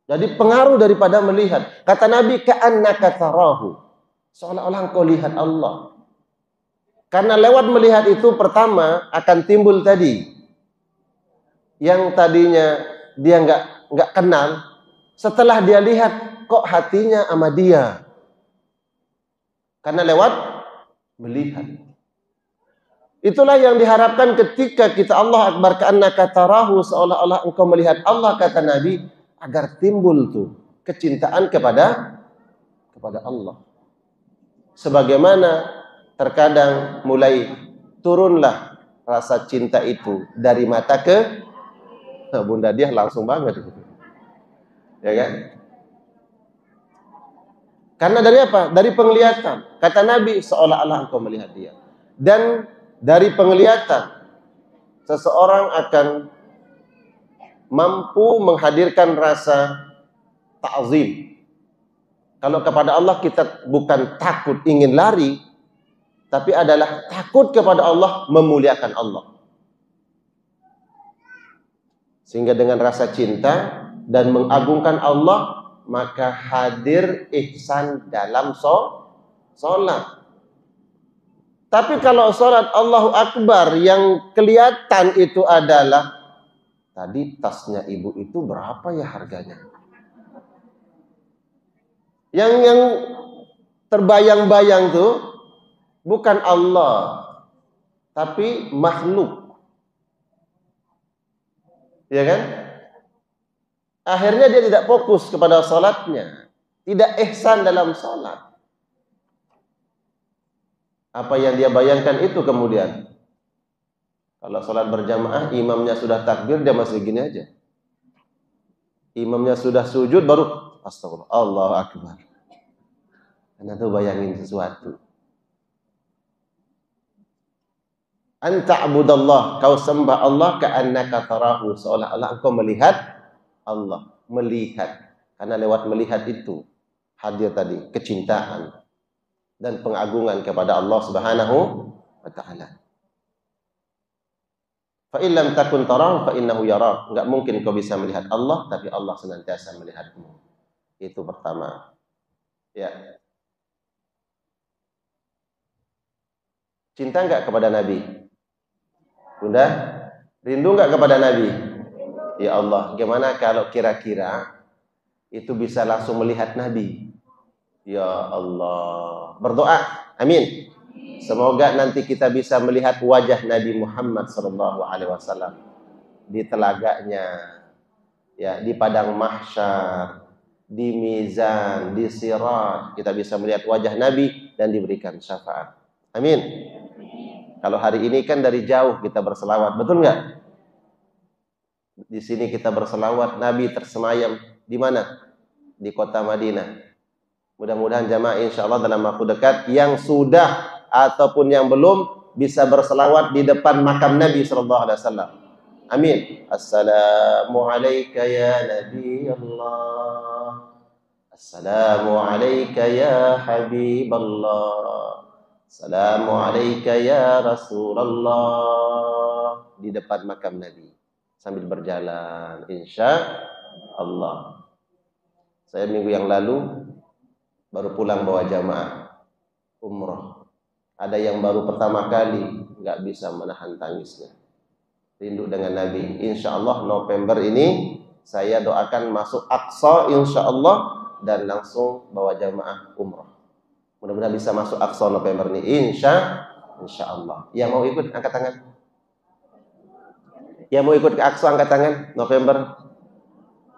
Jadi pengaruh daripada melihat. Kata Nabi, ka'annaka tarahu, seolah-olah engkau lihat Allah. Karena lewat melihat itu pertama akan timbul tadi yang tadinya dia nggak kenal, setelah dia lihat kok hatinya sama dia. Karena lewat melihat. Itulah yang diharapkan ketika kita Allah Akbar ka'annaka tarahu, seolah-olah engkau melihat Allah, kata Nabi, agar timbul tuh kecintaan kepada Allah. Sebagaimana terkadang mulai turunlah rasa cinta itu dari mata ke Bunda dia langsung banget gitu. Ya kan? Karena dari apa? Dari penglihatan. Kata Nabi, seolah-olah engkau melihat dia. Dan dari penglihatan, seseorang akan mampu menghadirkan rasa ta'zim. Kalau kepada Allah kita bukan takut ingin lari, tapi adalah takut kepada Allah, memuliakan Allah. Sehingga dengan rasa cinta dan mengagungkan Allah, maka hadir ihsan dalam sholat. Tapi kalau sholat Allahu Akbar yang kelihatan itu adalah, tadi tasnya ibu itu berapa ya harganya? Yang terbayang-bayang tuh bukan Allah, tapi makhluk. Ya kan? Akhirnya dia tidak fokus kepada sholatnya, tidak ihsan dalam sholat. Apa yang dia bayangkan itu kemudian. Kalau sholat berjamaah, imamnya sudah takbir, dia masih gini aja. Imamnya sudah sujud, baru astagfirullah, Allahu Akbar. Anda tuh bayangin sesuatu. Anta'budallah, kau sembah Allah ka'annaka tarahu, seolah-olah engkau melihat Allah, melihat. Karena lewat melihat itu hadir tadi kecintaan dan pengagungan kepada Allah Subhanahu wa taala. Fa illam takun tarahu fa innahu yarak. Enggak mungkin kau bisa melihat Allah, tapi Allah senantiasa melihatmu. Itu pertama. Ya. Cinta enggak kepada Nabi? Bunda, rindu enggak kepada Nabi? Ya Allah, gimana kalau kira-kira itu bisa langsung melihat Nabi? Ya Allah, berdoa, amin. Semoga nanti kita bisa melihat wajah Nabi Muhammad SAW di telaganya, ya, di padang mahsyar, di mizan, di sirat. Kita bisa melihat wajah Nabi dan diberikan syafaat. Amin. Kalau hari ini kan dari jauh kita berselawat, betul nggak? Di sini kita berselawat, Nabi tersemayam di mana? Di kota Madinah. Mudah-mudahan jamaah insya Allah dalam waktu dekat yang sudah ataupun yang belum bisa berselawat di depan makam Nabi SAW. Amin. Assalamu alayka ya Nabi Allah. Assalamu alayka ya Habib Allah. Assalamu alayka ya Rasulullah. Di depan makam Nabi sambil berjalan insya Allah. Saya minggu yang lalu baru pulang bawa jamaah umroh. Ada yang baru pertama kali nggak bisa menahan tangisnya, rindu dengan Nabi. Insya Allah November ini saya doakan masuk Aqsa insya Allah dan langsung bawa jamaah umroh. Mudah-mudahan bisa masuk Aqsa November ini insya Allah. Yang mau ikut angkat tangan. Yang mau ikut ke Aqsa angkat tangan. November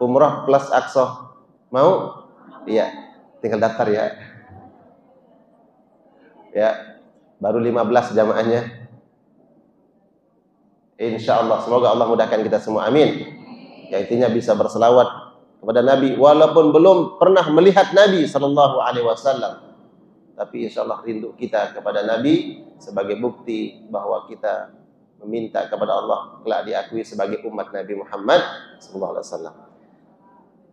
umroh plus Aqsa. Mau? Iya. Tinggal daftar ya. Ya, baru 15 jamaahnya. Insya Allah, semoga Allah mudahkan kita semua. Amin. Ya, intinya bisa berselawat kepada Nabi, walaupun belum pernah melihat Nabi SAW. Tapi insya Allah rindu kita kepada Nabi sebagai bukti bahwa kita meminta kepada Allah kelak diakui sebagai umat Nabi Muhammad SAW.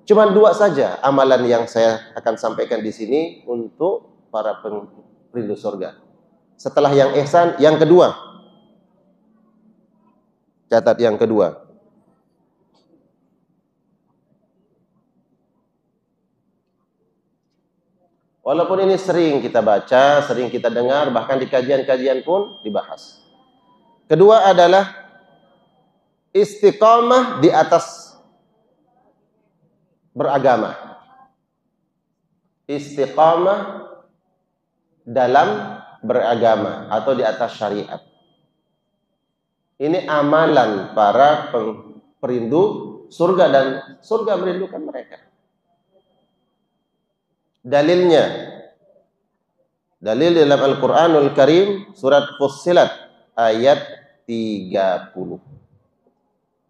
Cuma 2 saja amalan yang saya akan sampaikan di sini untuk para perindu surga. Setelah yang ihsan, yang kedua. Catat yang kedua. Walaupun ini sering kita baca, sering kita dengar, bahkan di kajian-kajian pun dibahas. Kedua adalah istiqamah di atas beragama. Istiqamah dalam beragama atau di atas syariat. Ini amalan para perindu surga dan surga merindukan mereka. Dalilnya Dalil dalam Al-Qur'anul Karim surat Fussilat ayat 30.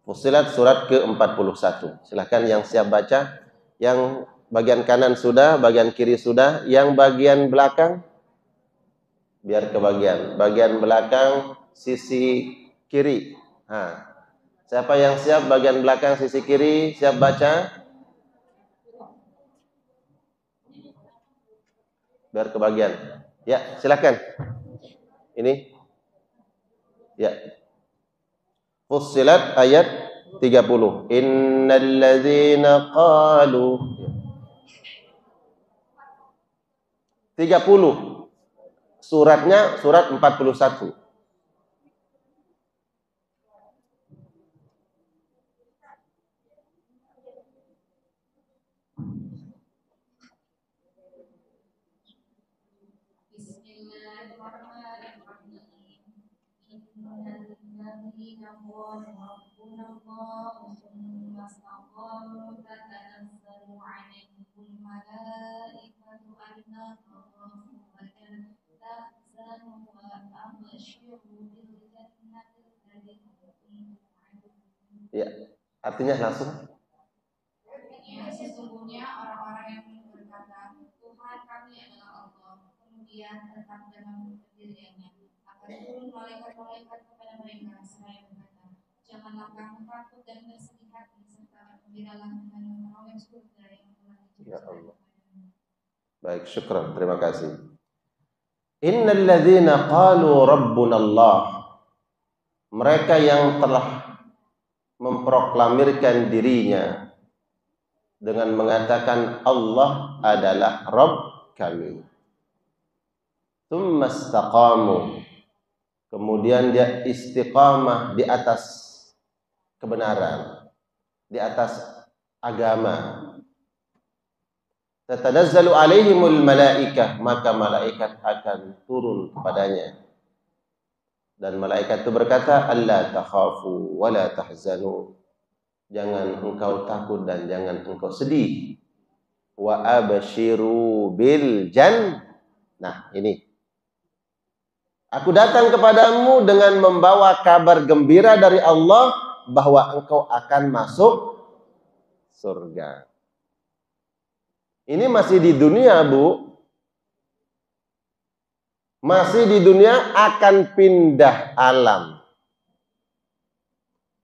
Fussilat surat ke-41. Silahkan yang siap baca. Yang bagian kanan sudah, bagian kiri sudah, yang bagian belakang biar kebagian. Bagian belakang sisi kiri. Nah, siapa yang siap bagian belakang sisi kiri, siap baca? Biar kebagian. Ya, silakan. Ini. Ya. Fussilat ayat 30. Innal ladzina qalu 30. Suratnya surat 41. Ya, artinya langsung. Sesungguhnya orang-orang yang berkata Tuhan kami adalah Allah, kemudian tetap dalam pendiriannya, akan turun malaikat-malaikat kepada mereka seraya berkata, janganlah kamu takut dan bersedih hati, serta bergembiralah dengan memperoleh surga yang telah dijanjikan. Baik, syukran, terima kasih. Innal ladzina qalu rabbuna Allah. Mereka yang telah memproklamirkan dirinya dengan mengatakan Allah adalah Rabb kami. Tsumma istaqamu. Kemudian dia istiqamah di atas kebenaran, di atas agama. Tatanazzalu alaihimul malaikah, maka malaikat akan turun kepadanya. Dan malaikat itu berkata, alla takhafu wa la tahzanu. Jangan engkau takut dan jangan engkau sedih. Wa abshiru bil jannah. Nah, ini. Aku datang kepadamu dengan membawa kabar gembira dari Allah bahwa engkau akan masuk surga. Ini masih di dunia, Bu. Masih di dunia, akan pindah alam.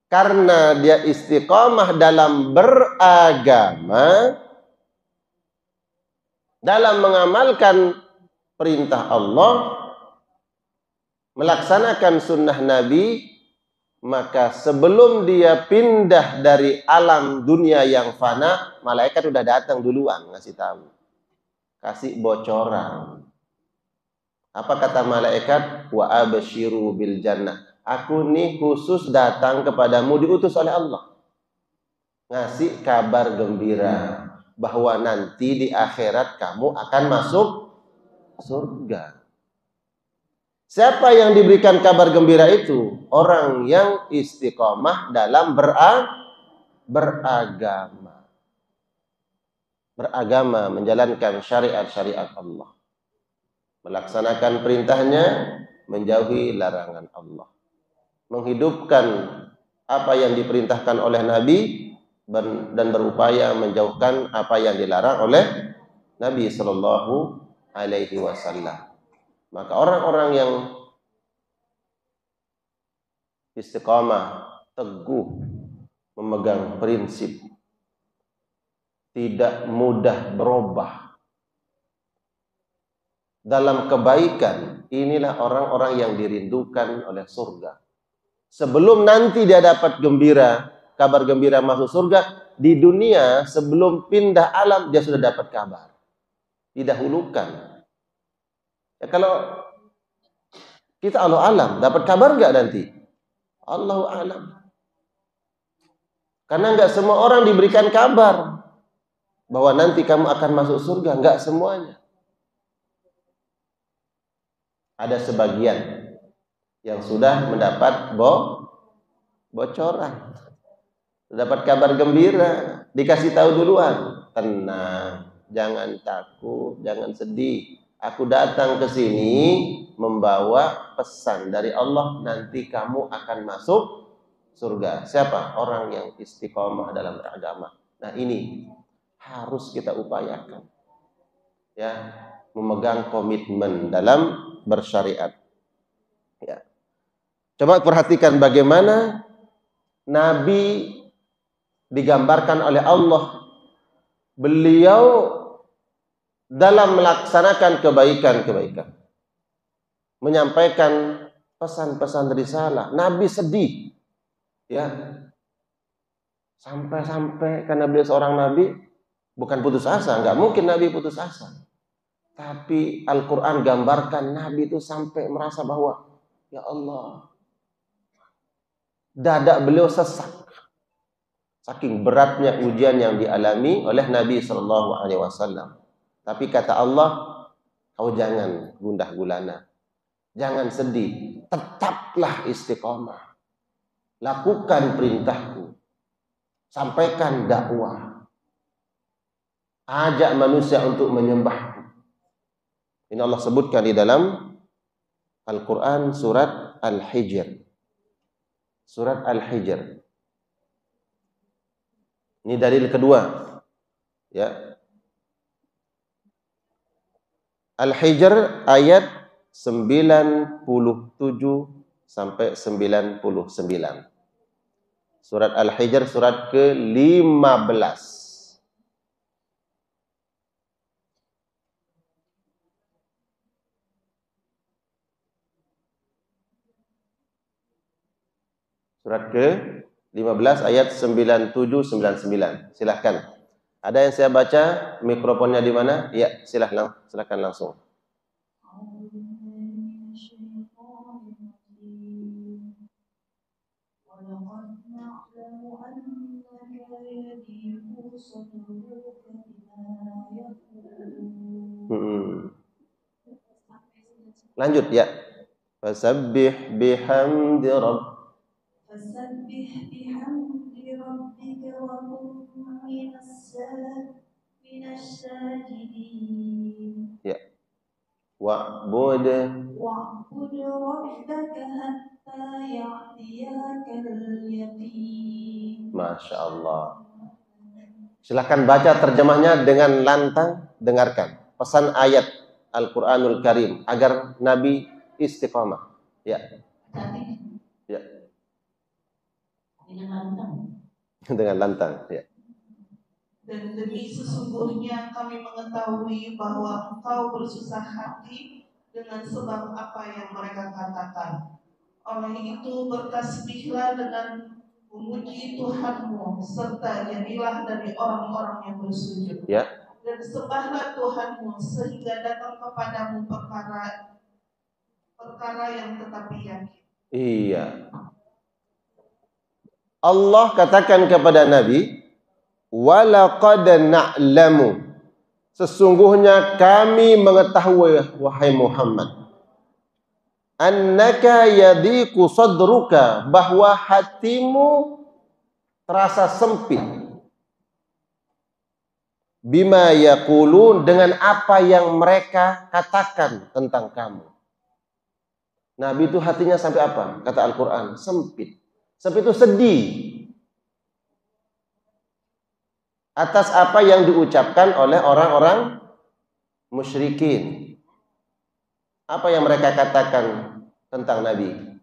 Karena dia istiqamah dalam beragama, dalam mengamalkan perintah Allah, melaksanakan sunnah Nabi, maka sebelum dia pindah dari alam dunia yang fana, malaikat sudah datang duluan ngasih tahu, kasih bocoran. Apa kata malaikat? Wa abshiru bil jannah. Aku nih khusus datang kepadamu, diutus oleh Allah, ngasih kabar gembira bahwa nanti di akhirat kamu akan masuk surga. Siapa yang diberikan kabar gembira itu? Orang yang istiqomah dalam beragama. Beragama, menjalankan syariat-syariat Allah. Melaksanakan perintahnya, menjauhi larangan Allah. Menghidupkan apa yang diperintahkan oleh Nabi dan berupaya menjauhkan apa yang dilarang oleh Nabi Sallallahu Alaihi Wasallam. Maka orang-orang yang istiqamah, teguh memegang prinsip, tidak mudah berubah dalam kebaikan, inilah orang-orang yang dirindukan oleh surga. Sebelum nanti dia dapat gembira, kabar gembira masuk surga, di dunia sebelum pindah alam dia sudah dapat kabar. Didahulukan. Ya, kalau kita Allah alam, dapat kabar nggak nanti? Allahu alam. Karena nggak semua orang diberikan kabar bahwa nanti kamu akan masuk surga, nggak semuanya. Ada sebagian yang sudah mendapat bocoran, dapat kabar gembira, dikasih tahu duluan, tenang, jangan takut, jangan sedih. Aku datang ke sini membawa pesan dari Allah, nanti kamu akan masuk surga. Siapa? Orang yang istiqomah dalam beragama. Nah, ini harus kita upayakan. Ya, memegang komitmen dalam bersyariat. Ya. Coba perhatikan bagaimana Nabi digambarkan oleh Allah. Beliau dalam melaksanakan kebaikan-kebaikan, menyampaikan pesan-pesan risalah. Nabi sedih, ya, sampai-sampai karena beliau seorang nabi, bukan putus asa, nggak mungkin Nabi putus asa. Tapi Al-Quran gambarkan Nabi itu sampai merasa bahwa, ya Allah, dada beliau sesak, saking beratnya ujian yang dialami oleh Nabi Shallallahu Alaihi Wasallam. Tapi kata Allah, kau jangan gundah gulana, jangan sedih, tetaplah istiqomah, lakukan perintahku, sampaikan dakwah, ajak manusia untuk menyembahku. Ini Allah sebutkan di dalam Al-Quran surat Al-Hijr. Surat Al-Hijr. Ini dalil kedua. Ya. Al-Hijr ayat 97 sampai 99. Surat Al-Hijr surat ke-15. Surat ke-15 ayat 97-99. Silahkan. Ada yang saya baca, mikrofonnya di mana? Ya, silakan langsung. Lanjut ya. Fasabbih bihamdi rabbika wa kun minasyajidin. Ya. Wa'bud rabbaka hatta ya'tiyakal yaqin. Masya Allah. Silakan baca terjemahnya dengan lantang, dengarkan pesan ayat Al-Quranul Karim agar Nabi istiqamah. Ya. Ya. Dengan lantang. Ya. Dan demi sesungguhnya kami mengetahui bahwa engkau bersusah hati dengan sebab apa yang mereka katakan. Oleh itu bertasbihlah dengan memuji Tuhanmu, serta jadilah dari orang-orang yang bersujud. Ya. Dan sembahlah Tuhanmu sehingga datang kepadamu perkara yang tetapi yakin. Iya. Allah katakan kepada Nabi, walaqad na'lamu, sesungguhnya kami mengetahui wahai Muhammad, annaka yadiku sadruka, bahwa hatimu terasa sempit, bima yaqulun, dengan apa yang mereka katakan tentang kamu. Nabi itu hatinya sampai apa? Kata Al-Quran, sempit. Sempit itu sedih atas apa yang diucapkan oleh orang-orang musyrikin. Apa yang mereka katakan tentang Nabi?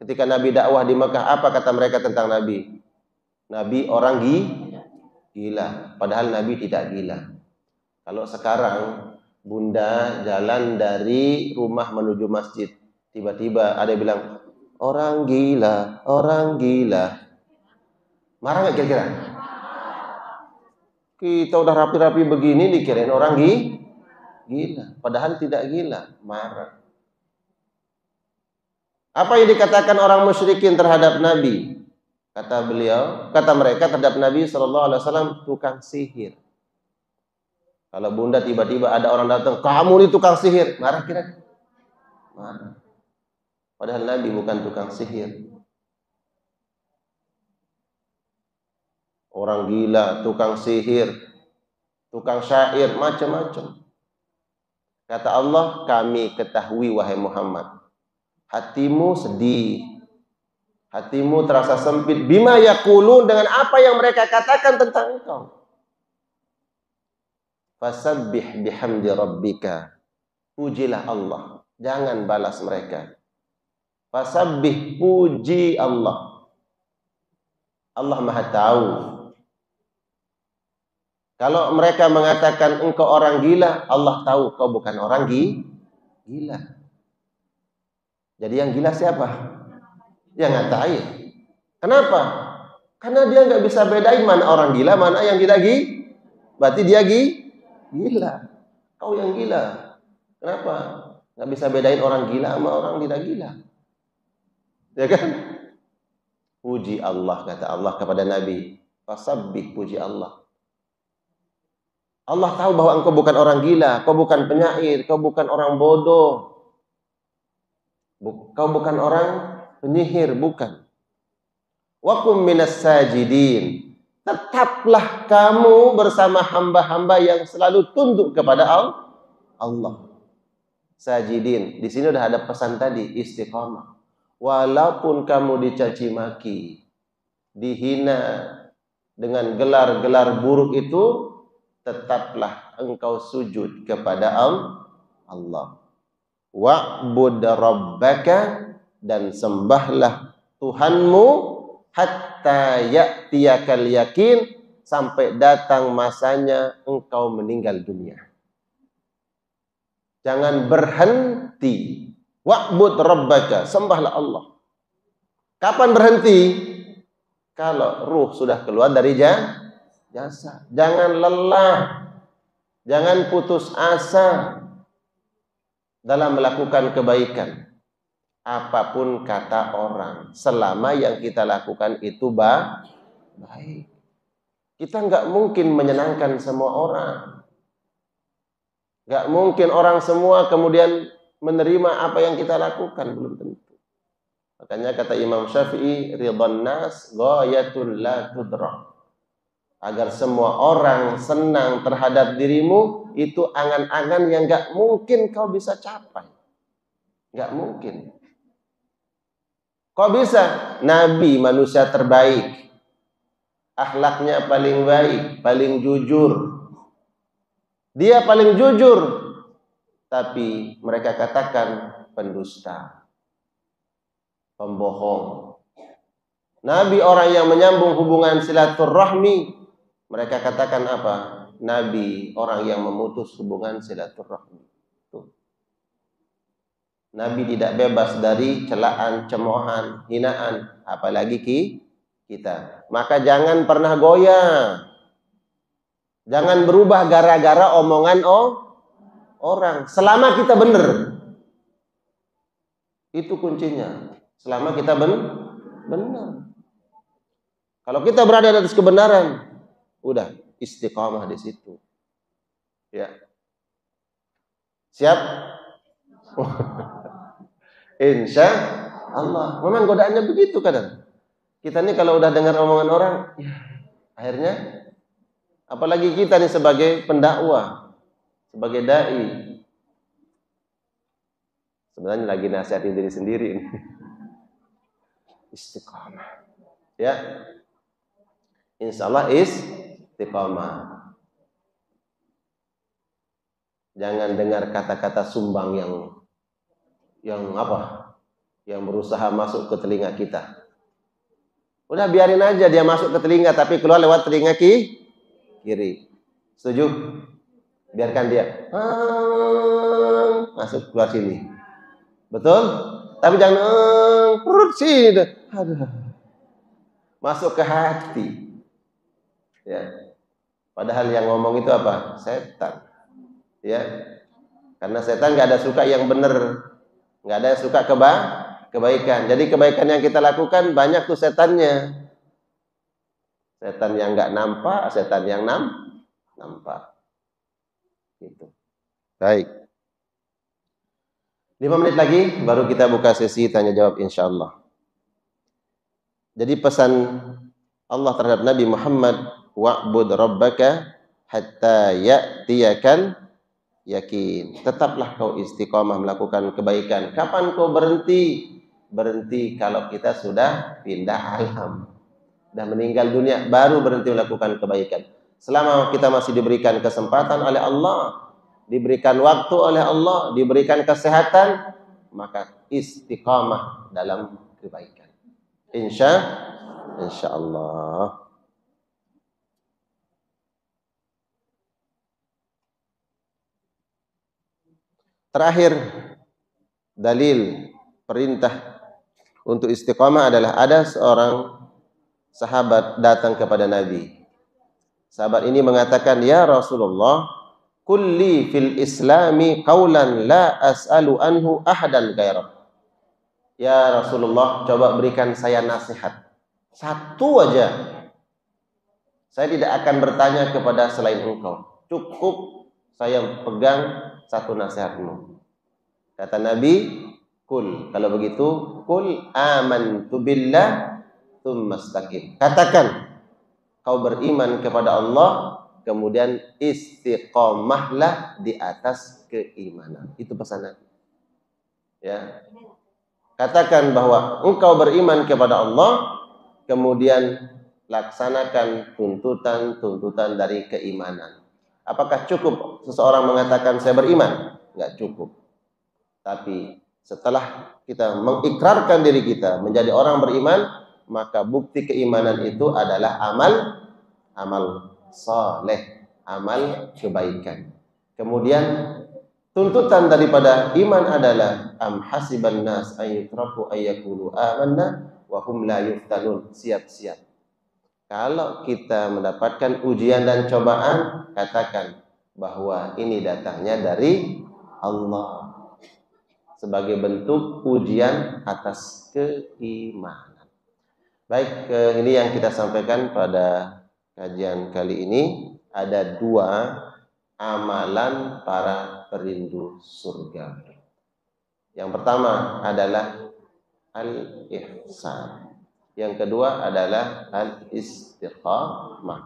Ketika Nabi dakwah di Mekah, apa kata mereka tentang Nabi? Nabi orang gila. Padahal Nabi tidak gila. Kalau sekarang Bunda jalan dari rumah menuju masjid, tiba-tiba ada yang bilang, orang gila, orang gila. Marah nggak kira-kira? Kita udah rapi-rapi begini dikirain orang gila. Padahal tidak gila, marah. Apa yang dikatakan orang musyrikin terhadap Nabi? Kata mereka terhadap Nabi SAW, tukang sihir. Kalau Bunda tiba-tiba ada orang datang, kamu ini tukang sihir, marah kira-kira? Marah. Padahal Nabi bukan tukang sihir. Orang gila, tukang sihir, tukang syair, macam-macam. Kata Allah, kami ketahui wahai Muhammad, hatimu sedih, hatimu terasa sempit, bima yaqulun, dengan apa yang mereka katakan tentang engkau. Fasabbih bihamdi rabbika, pujilah Allah, jangan balas mereka. Fasabbih, puji Allah. Allah Maha tahu. Kalau mereka mengatakan engkau orang gila, Allah tahu kau bukan orang gila. Jadi yang gila siapa? Yang ngatain. Kenapa? Karena dia nggak bisa bedain mana orang gila, mana yang tidak gila. Berarti dia gila. Kau yang gila. Kenapa? Nggak bisa bedain orang gila sama orang tidak gila. Ya kan? Puji Allah, kata Allah kepada Nabi. Fasabbih, puji Allah. Allah tahu bahwa engkau bukan orang gila, kau bukan penyair, kau bukan orang bodoh. Kau bukan orang penyihir, bukan. Wa kum minas sajidin. Tetaplah kamu bersama hamba-hamba yang selalu tunduk kepada Allah. Sajidin. Di sini udah ada pesan tadi, istiqamah. Walaupun kamu dicaci maki, dihina dengan gelar-gelar buruk itu, tetaplah engkau sujud kepada Allah. Wa'bud rabbaka, dan sembahlah Tuhanmu, hatta ya'tiyakal yakin, sampai datang masanya engkau meninggal dunia. Jangan berhenti. Wa'bud rabbaka, sembahlah Allah. Kapan berhenti? Kalau ruh sudah keluar dari jasad. Jangan lelah, jangan putus asa dalam melakukan kebaikan. Apapun kata orang, selama yang kita lakukan itu baik. Kita nggak mungkin menyenangkan semua orang. Nggak mungkin orang semua kemudian menerima apa yang kita lakukan, belum tentu. Makanya kata Imam Syafi'i, ridwan nas ghayatul la tudrak. Agar semua orang senang terhadap dirimu, itu angan-angan yang gak mungkin kau bisa capai. Gak mungkin. Kau bisa? Nabi manusia terbaik, akhlaknya paling baik, paling jujur. Dia paling jujur, tapi mereka katakan pendusta, pembohong. Nabi orang yang menyambung hubungan silaturahmi, mereka katakan apa? Nabi orang yang memutus hubungan silaturahmi. Tuh. Nabi tidak bebas dari celaan, cemoohan, hinaan, apalagi kita. Maka jangan pernah goyah. Jangan berubah gara-gara omongan orang. Selama kita benar. Itu kuncinya. Selama kita benar. Kalau kita berada di atas kebenaran, udah istiqamah di situ. Ya. Siap? Insya Allah. Memang godaannya begitu kadang. Kita nih kalau udah dengar omongan orang, ya, akhirnya, apalagi kita nih sebagai pendakwah, sebagai dai, sebenarnya lagi nasihatin diri sendiri ini. Istiqamah. Ya. Insya Allah istiqamah. Jangan dengar kata-kata sumbang yang apa? Yang berusaha masuk ke telinga kita. Udah biarin aja dia masuk ke telinga, tapi keluar lewat telinga kiri. Setuju? Biarkan dia masuk keluar sini. Betul? Tapi jangan perut sini. Masuk ke hati. Ya. Padahal yang ngomong itu apa? Setan. Ya. Karena setan nggak ada suka yang benar, nggak ada yang suka kebaikan. Jadi kebaikan yang kita lakukan banyak tuh setannya. Setan yang nggak nampak, setan yang nampak. Gitu. Baik. 5 menit lagi baru kita buka sesi tanya jawab insyaallah. Jadi pesan Allah terhadap Nabi Muhammad, wa'bud rabbaka hatta ya'tiyakal yakin. Tetaplah kau istiqomah melakukan kebaikan. Kapan kau berhenti? Berhenti kalau kita sudah pindah alam, sudah meninggal dunia, baru berhenti melakukan kebaikan. Selama kita masih diberikan kesempatan oleh Allah, diberikan waktu oleh Allah, diberikan kesehatan, maka istiqamah dalam kebaikan. Insya Allah. Terakhir, dalil perintah untuk istiqamah adalah ada seorang sahabat datang kepada Nabi. Sahabat ini mengatakan, "Ya Rasulullah, kulli fil islami qawlan la as'alu anhu ahadan gairak." Ya Rasulullah, coba berikan saya nasihat. Satu aja. Saya tidak akan bertanya kepada selain engkau. Cukup saya pegang satu nasihatmu. Kata Nabi, kul. Kalau begitu, kul amantu billah tsumma istaqim. Katakan, kau beriman kepada Allah, kemudian istiqomahlah di atas keimanan. Itu pesan Nabi. Ya. Katakan bahwa engkau beriman kepada Allah, kemudian laksanakan tuntutan-tuntutan dari keimanan. Apakah cukup seseorang mengatakan saya beriman? Enggak cukup. Tapi setelah kita mengikrarkan diri kita menjadi orang beriman, maka bukti keimanan itu adalah amal saleh, amal kebaikan. Kemudian tuntutan daripada iman adalah am hasiban nas ayyutraku ayyakulu amanna wa hum la yuftanun. Siap-siap. Kalau kita mendapatkan ujian dan cobaan, katakan bahwa ini datangnya dari Allah sebagai bentuk ujian atas keimanan. Baik, ini yang kita sampaikan pada kajian kali ini. Ada 2 amalan para perindu surga. Yang pertama adalah al-ihsan. Yang kedua adalah al-istiqamah.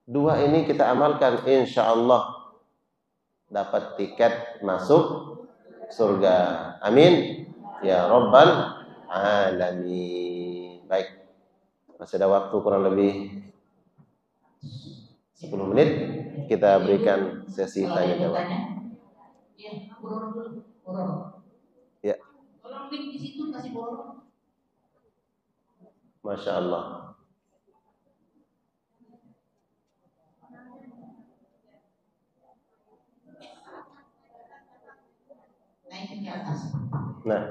2 ini kita amalkan, insya Allah dapat tiket masuk surga. Amin ya rabbal alamin. Baik, masih ada waktu kurang lebih 10 menit. Kita berikan sesi tanya jawab. Ya, ya. Tolong di situ kasih borong. Masya Allah. Naik ke atas. Nah,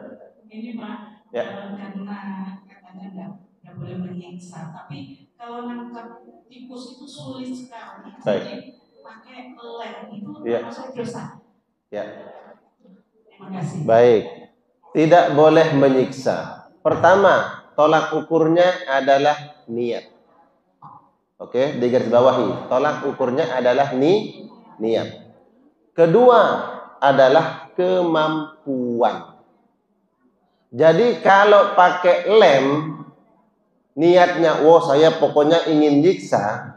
ini Pak, ya. Karena katanya nggak boleh menyiksa, tapi kalau nangkap tikus itu sulit sekali. Jadi pakai lem itu termasuk dosa. Ya. Terima kasih. Baik, tidak boleh menyiksa. Pertama, tolak ukurnya adalah niat. Oke, digarisbawahi. Tolak ukurnya adalah niat. Kedua adalah kemampuan. Jadi kalau pakai lem, niatnya, saya pokoknya ingin nyiksa,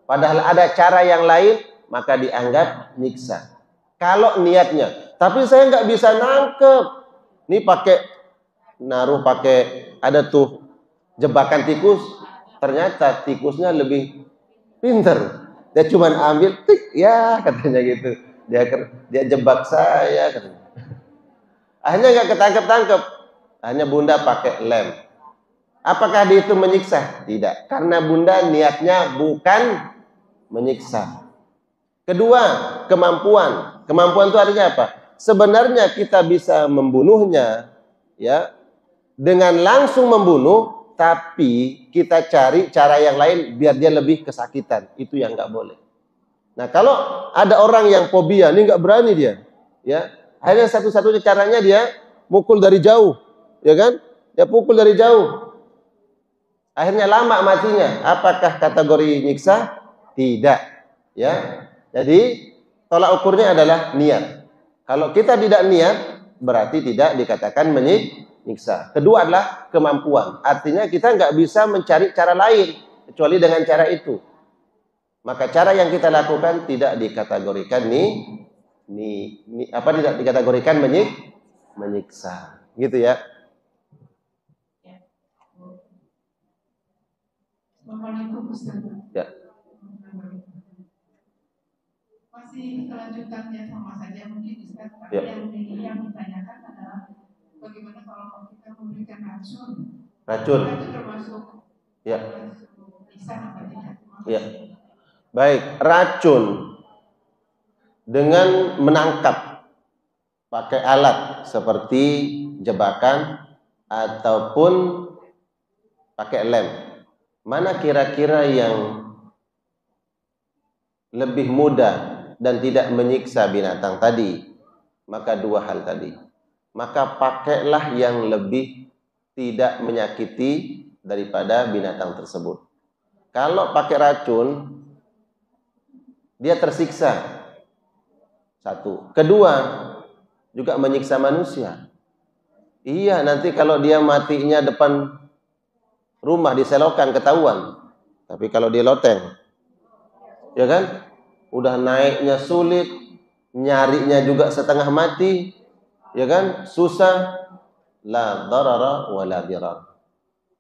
padahal ada cara yang lain, maka dianggap nyiksa. Kalau niatnya, tapi saya nggak bisa nangkep. Ini pakai ada tuh jebakan tikus, ternyata tikusnya lebih pinter. Dia cuma ambil tik, ya katanya gitu. Dia jebak saya katanya. Akhirnya nggak ketangkep-tangkep. Hanya bunda pakai lem. Apakah dia itu menyiksa? Tidak, karena bunda niatnya bukan menyiksa. Kedua, kemampuan. Kemampuan itu artinya apa? Sebenarnya kita bisa membunuhnya, ya, dengan langsung membunuh, tapi kita cari cara yang lain biar dia lebih kesakitan. Itu yang nggak boleh. Nah, kalau ada orang yang fobia, ini nggak berani dia, ya, akhirnya satu-satunya caranya dia mukul dari jauh, ya kan? Dia pukul dari jauh. Akhirnya lama matinya. Apakah kategori nyiksa? Tidak, ya. Jadi tolak ukurnya adalah niat. Kalau kita tidak niat, berarti tidak dikatakan menyiksa. Kedua adalah kemampuan. Artinya kita nggak bisa mencari cara lain kecuali dengan cara itu. Maka cara yang kita lakukan tidak dikategorikan Ini apa tidak dikategorikan menyiksa. Gitu ya. Assalamualaikum Ustaz. Ya. Masih kelanjutannya sama saja mungkin Ustaz, tapi Ya. yang ditanyakan adalah bagaimana kalau kita memberikan racun? Racun. Itu termasuk Ya. bisa apa tidak? Ya. Baik, racun dengan menangkap pakai alat seperti jebakan ataupun pakai lem. Mana kira-kira yang lebih mudah dan tidak menyiksa binatang tadi? Maka dua hal tadi. Maka pakailah yang lebih tidak menyakiti daripada binatang tersebut. Kalau pakai racun, dia tersiksa. Satu. Kedua, juga menyiksa manusia. Iya, nanti kalau dia matinya depan rumah diselokan ketahuan. Tapi kalau dia loteng, ya kan? Udah naiknya sulit, nyarinya juga setengah mati, ya kan? Susah, la darara wa la dirar.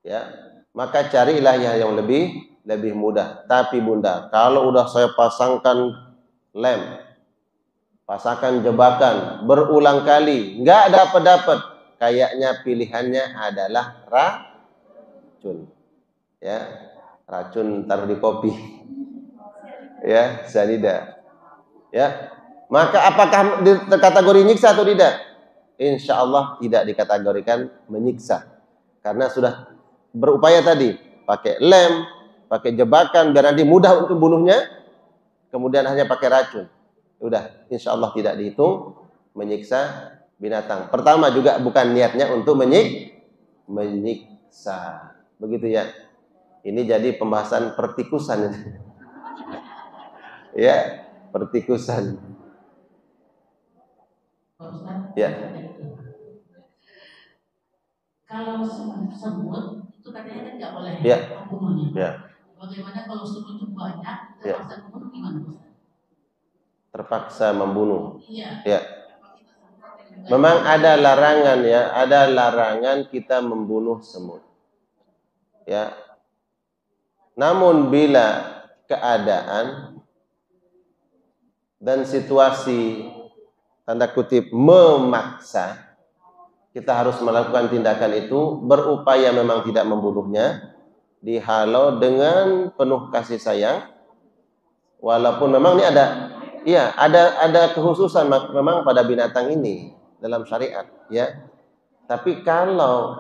Ya, maka carilah yang lebih mudah. Tapi Bunda, kalau udah saya pasangkan lem, pasangkan jebakan berulang kali, nggak dapat, kayaknya pilihannya adalah racun. Ya, racun taruh di kopi. Ya, cyanida. Ya. Maka apakah kategori nyiksa atau tidak? Insya Allah tidak dikategorikan menyiksa. Karena sudah berupaya tadi, pakai lem, pakai jebakan biar nanti mudah untuk bunuhnya, kemudian hanya pakai racun. Udah, insya Allah tidak dihitung menyiksa binatang. Pertama juga bukan niatnya untuk menyiksa. Begitu ya. Ini jadi pembahasan pertikusan. Ya, pertikusan. Ya. Kalau semut itu katanya kan nggak boleh ya. membunuhnya. Ya. Bagaimana kalau semut itu banyak, terpaksa membunuh gimana? Terpaksa membunuh. Iya. Ya. Memang ada larangan ya, ada larangan kita membunuh semut. Ya. Namun bila keadaan dan situasi tanda kutip memaksa, kita harus melakukan tindakan itu, berupaya memang tidak membunuhnya, dihalau dengan penuh kasih sayang. Walaupun memang ini ada kekhususan memang pada binatang ini dalam syariat, ya. Tapi kalau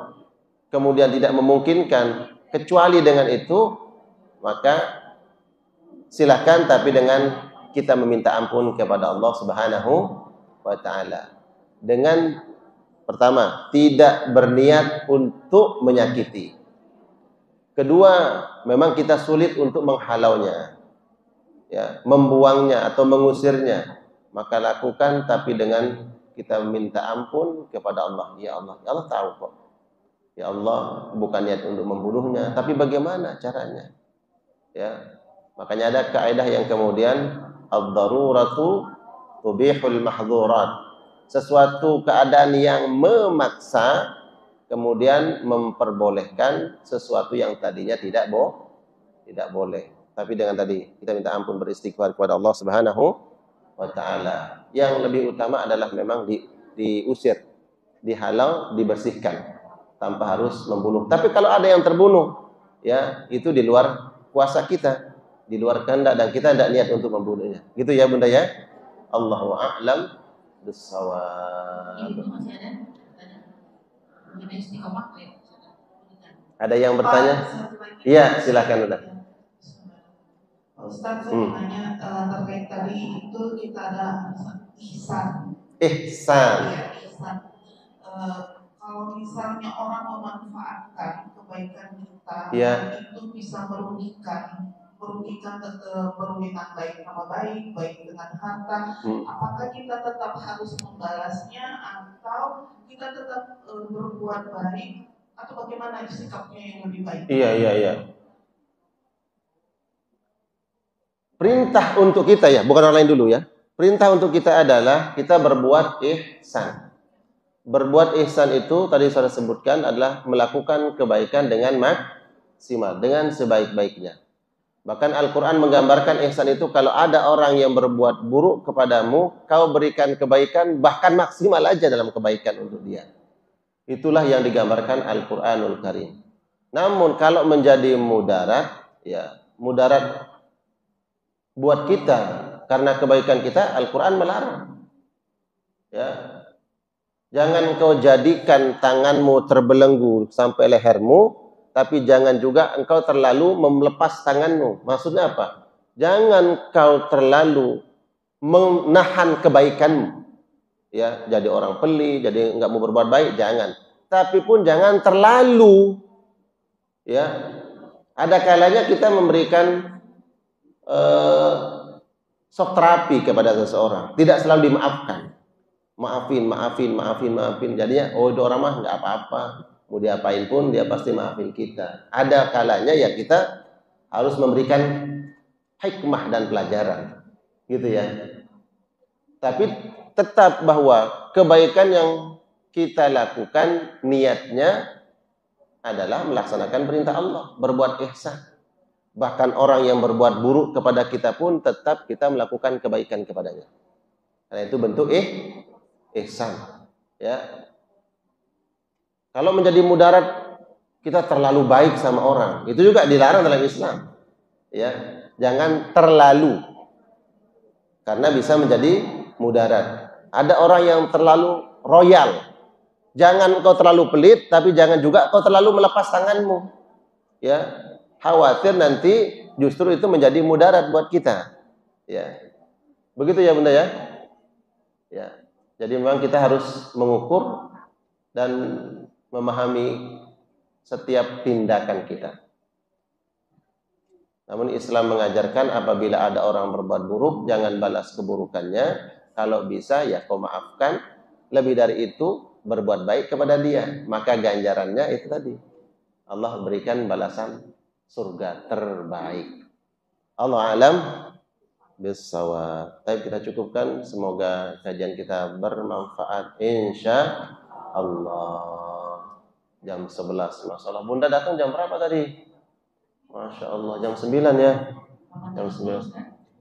kemudian tidak memungkinkan kecuali dengan itu, maka silakan, tapi dengan kita meminta ampun kepada Allah Subhanahu wa taala. Dengan pertama, tidak berniat untuk menyakiti. Kedua, memang kita sulit untuk menghalaunya, ya, membuangnya atau mengusirnya. Maka lakukan, tapi dengan kita minta ampun kepada Allah. Ya Allah tahu kok. Ya Allah, bukan niat untuk membunuhnya, tapi bagaimana caranya? Ya, makanya ada kaidah yang kemudian ad-daruratu tubihul mahdzurat. Sesuatu keadaan yang memaksa kemudian memperbolehkan sesuatu yang tadinya tidak boleh. Tapi dengan tadi kita minta ampun, beristighfar kepada Allah Subhanahu wa taala. Yang lebih utama adalah memang diusir, dihalau, dibersihkan tanpa harus membunuh. Tapi kalau ada yang terbunuh, ya, itu di luar kuasa kita, di luar kehendak, dan kita tidak niat untuk membunuhnya. Gitu ya Bunda ya. Allahu a'lam bissawab. Ada yang bertanya? Iya, silakan Bunda. Ustaz, saya tanya terkait tadi itu kita ada ihsan. Ihsan. Iya, ihsan. Kalau misalnya orang memanfaatkan kebaikan kita, ya, itu bisa merugikan baik nama baik dengan harta. Apakah kita tetap harus membalasnya atau kita tetap berbuat baik, atau bagaimana sikapnya yang lebih baik? Iya. Perintah untuk kita ya, bukan orang lain dulu ya. Perintah untuk kita adalah kita berbuat ihsan. Berbuat ihsan itu tadi saya sebutkan adalah melakukan kebaikan dengan maksimal, dengan sebaik-baiknya. Bahkan Al-Quran menggambarkan ihsan itu kalau ada orang yang berbuat buruk kepadamu, kau berikan kebaikan, bahkan maksimal aja dalam kebaikan untuk dia. Itulah yang digambarkan Al-Quranul Karim. Namun kalau menjadi mudarat, ya mudarat buat kita karena kebaikan kita, Al-Quran melarang. Ya, jangan kau jadikan tanganmu terbelenggu sampai lehermu, tapi jangan juga engkau terlalu melepas tanganmu. Maksudnya apa? Jangan kau terlalu menahan kebaikanmu. Ya, jadi orang peli, jadi enggak mau berbuat baik, jangan. Tapi pun jangan terlalu. Ya, ada kalanya kita memberikan shock terapi kepada seseorang, tidak selalu dimaafkan. Maafin. Jadinya, oh itu orang mah nggak apa-apa. Mau diapain pun dia pasti maafin kita. Ada kalanya ya kita harus memberikan hikmah dan pelajaran, gitu ya. Tapi tetap bahwa kebaikan yang kita lakukan niatnya adalah melaksanakan perintah Allah, berbuat ihsan. Bahkan orang yang berbuat buruk kepada kita pun tetap kita melakukan kebaikan kepadanya. Karena itu bentuk ihsan. Ya. Kalau menjadi mudarat kita terlalu baik sama orang, itu juga dilarang dalam Islam. Ya, jangan terlalu, karena bisa menjadi mudarat. Ada orang yang terlalu royal, jangan kau terlalu pelit, tapi jangan juga kau terlalu melepas tanganmu. Ya, khawatir nanti justru itu menjadi mudarat buat kita. Ya, begitu ya Bunda ya. Ya, jadi memang kita harus mengukur dan memahami setiap tindakan kita. Namun Islam mengajarkan apabila ada orang berbuat buruk, jangan balas keburukannya. Kalau bisa ya kau maafkan. Lebih dari itu berbuat baik kepada dia. Maka ganjarannya itu tadi. Allah berikan balasan surga terbaik. Allah alam bissawab. Tapi kita cukupkan. Semoga kajian kita bermanfaat. Insya Allah. Jam 11. Masya Allah. Bunda datang jam berapa tadi? Masya Allah. Jam 9 ya. Jam 9.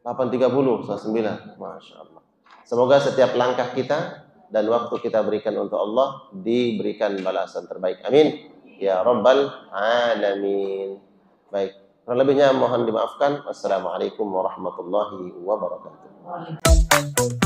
8.30. Setengah 9. Masya Allah. Semoga setiap langkah kita dan waktu kita berikan untuk Allah diberikan balasan terbaik. Amin. Ya Rabbal Alamin. Baik. Kurang lebihnya mohon dimaafkan. Wassalamualaikum warahmatullahi wabarakatuh.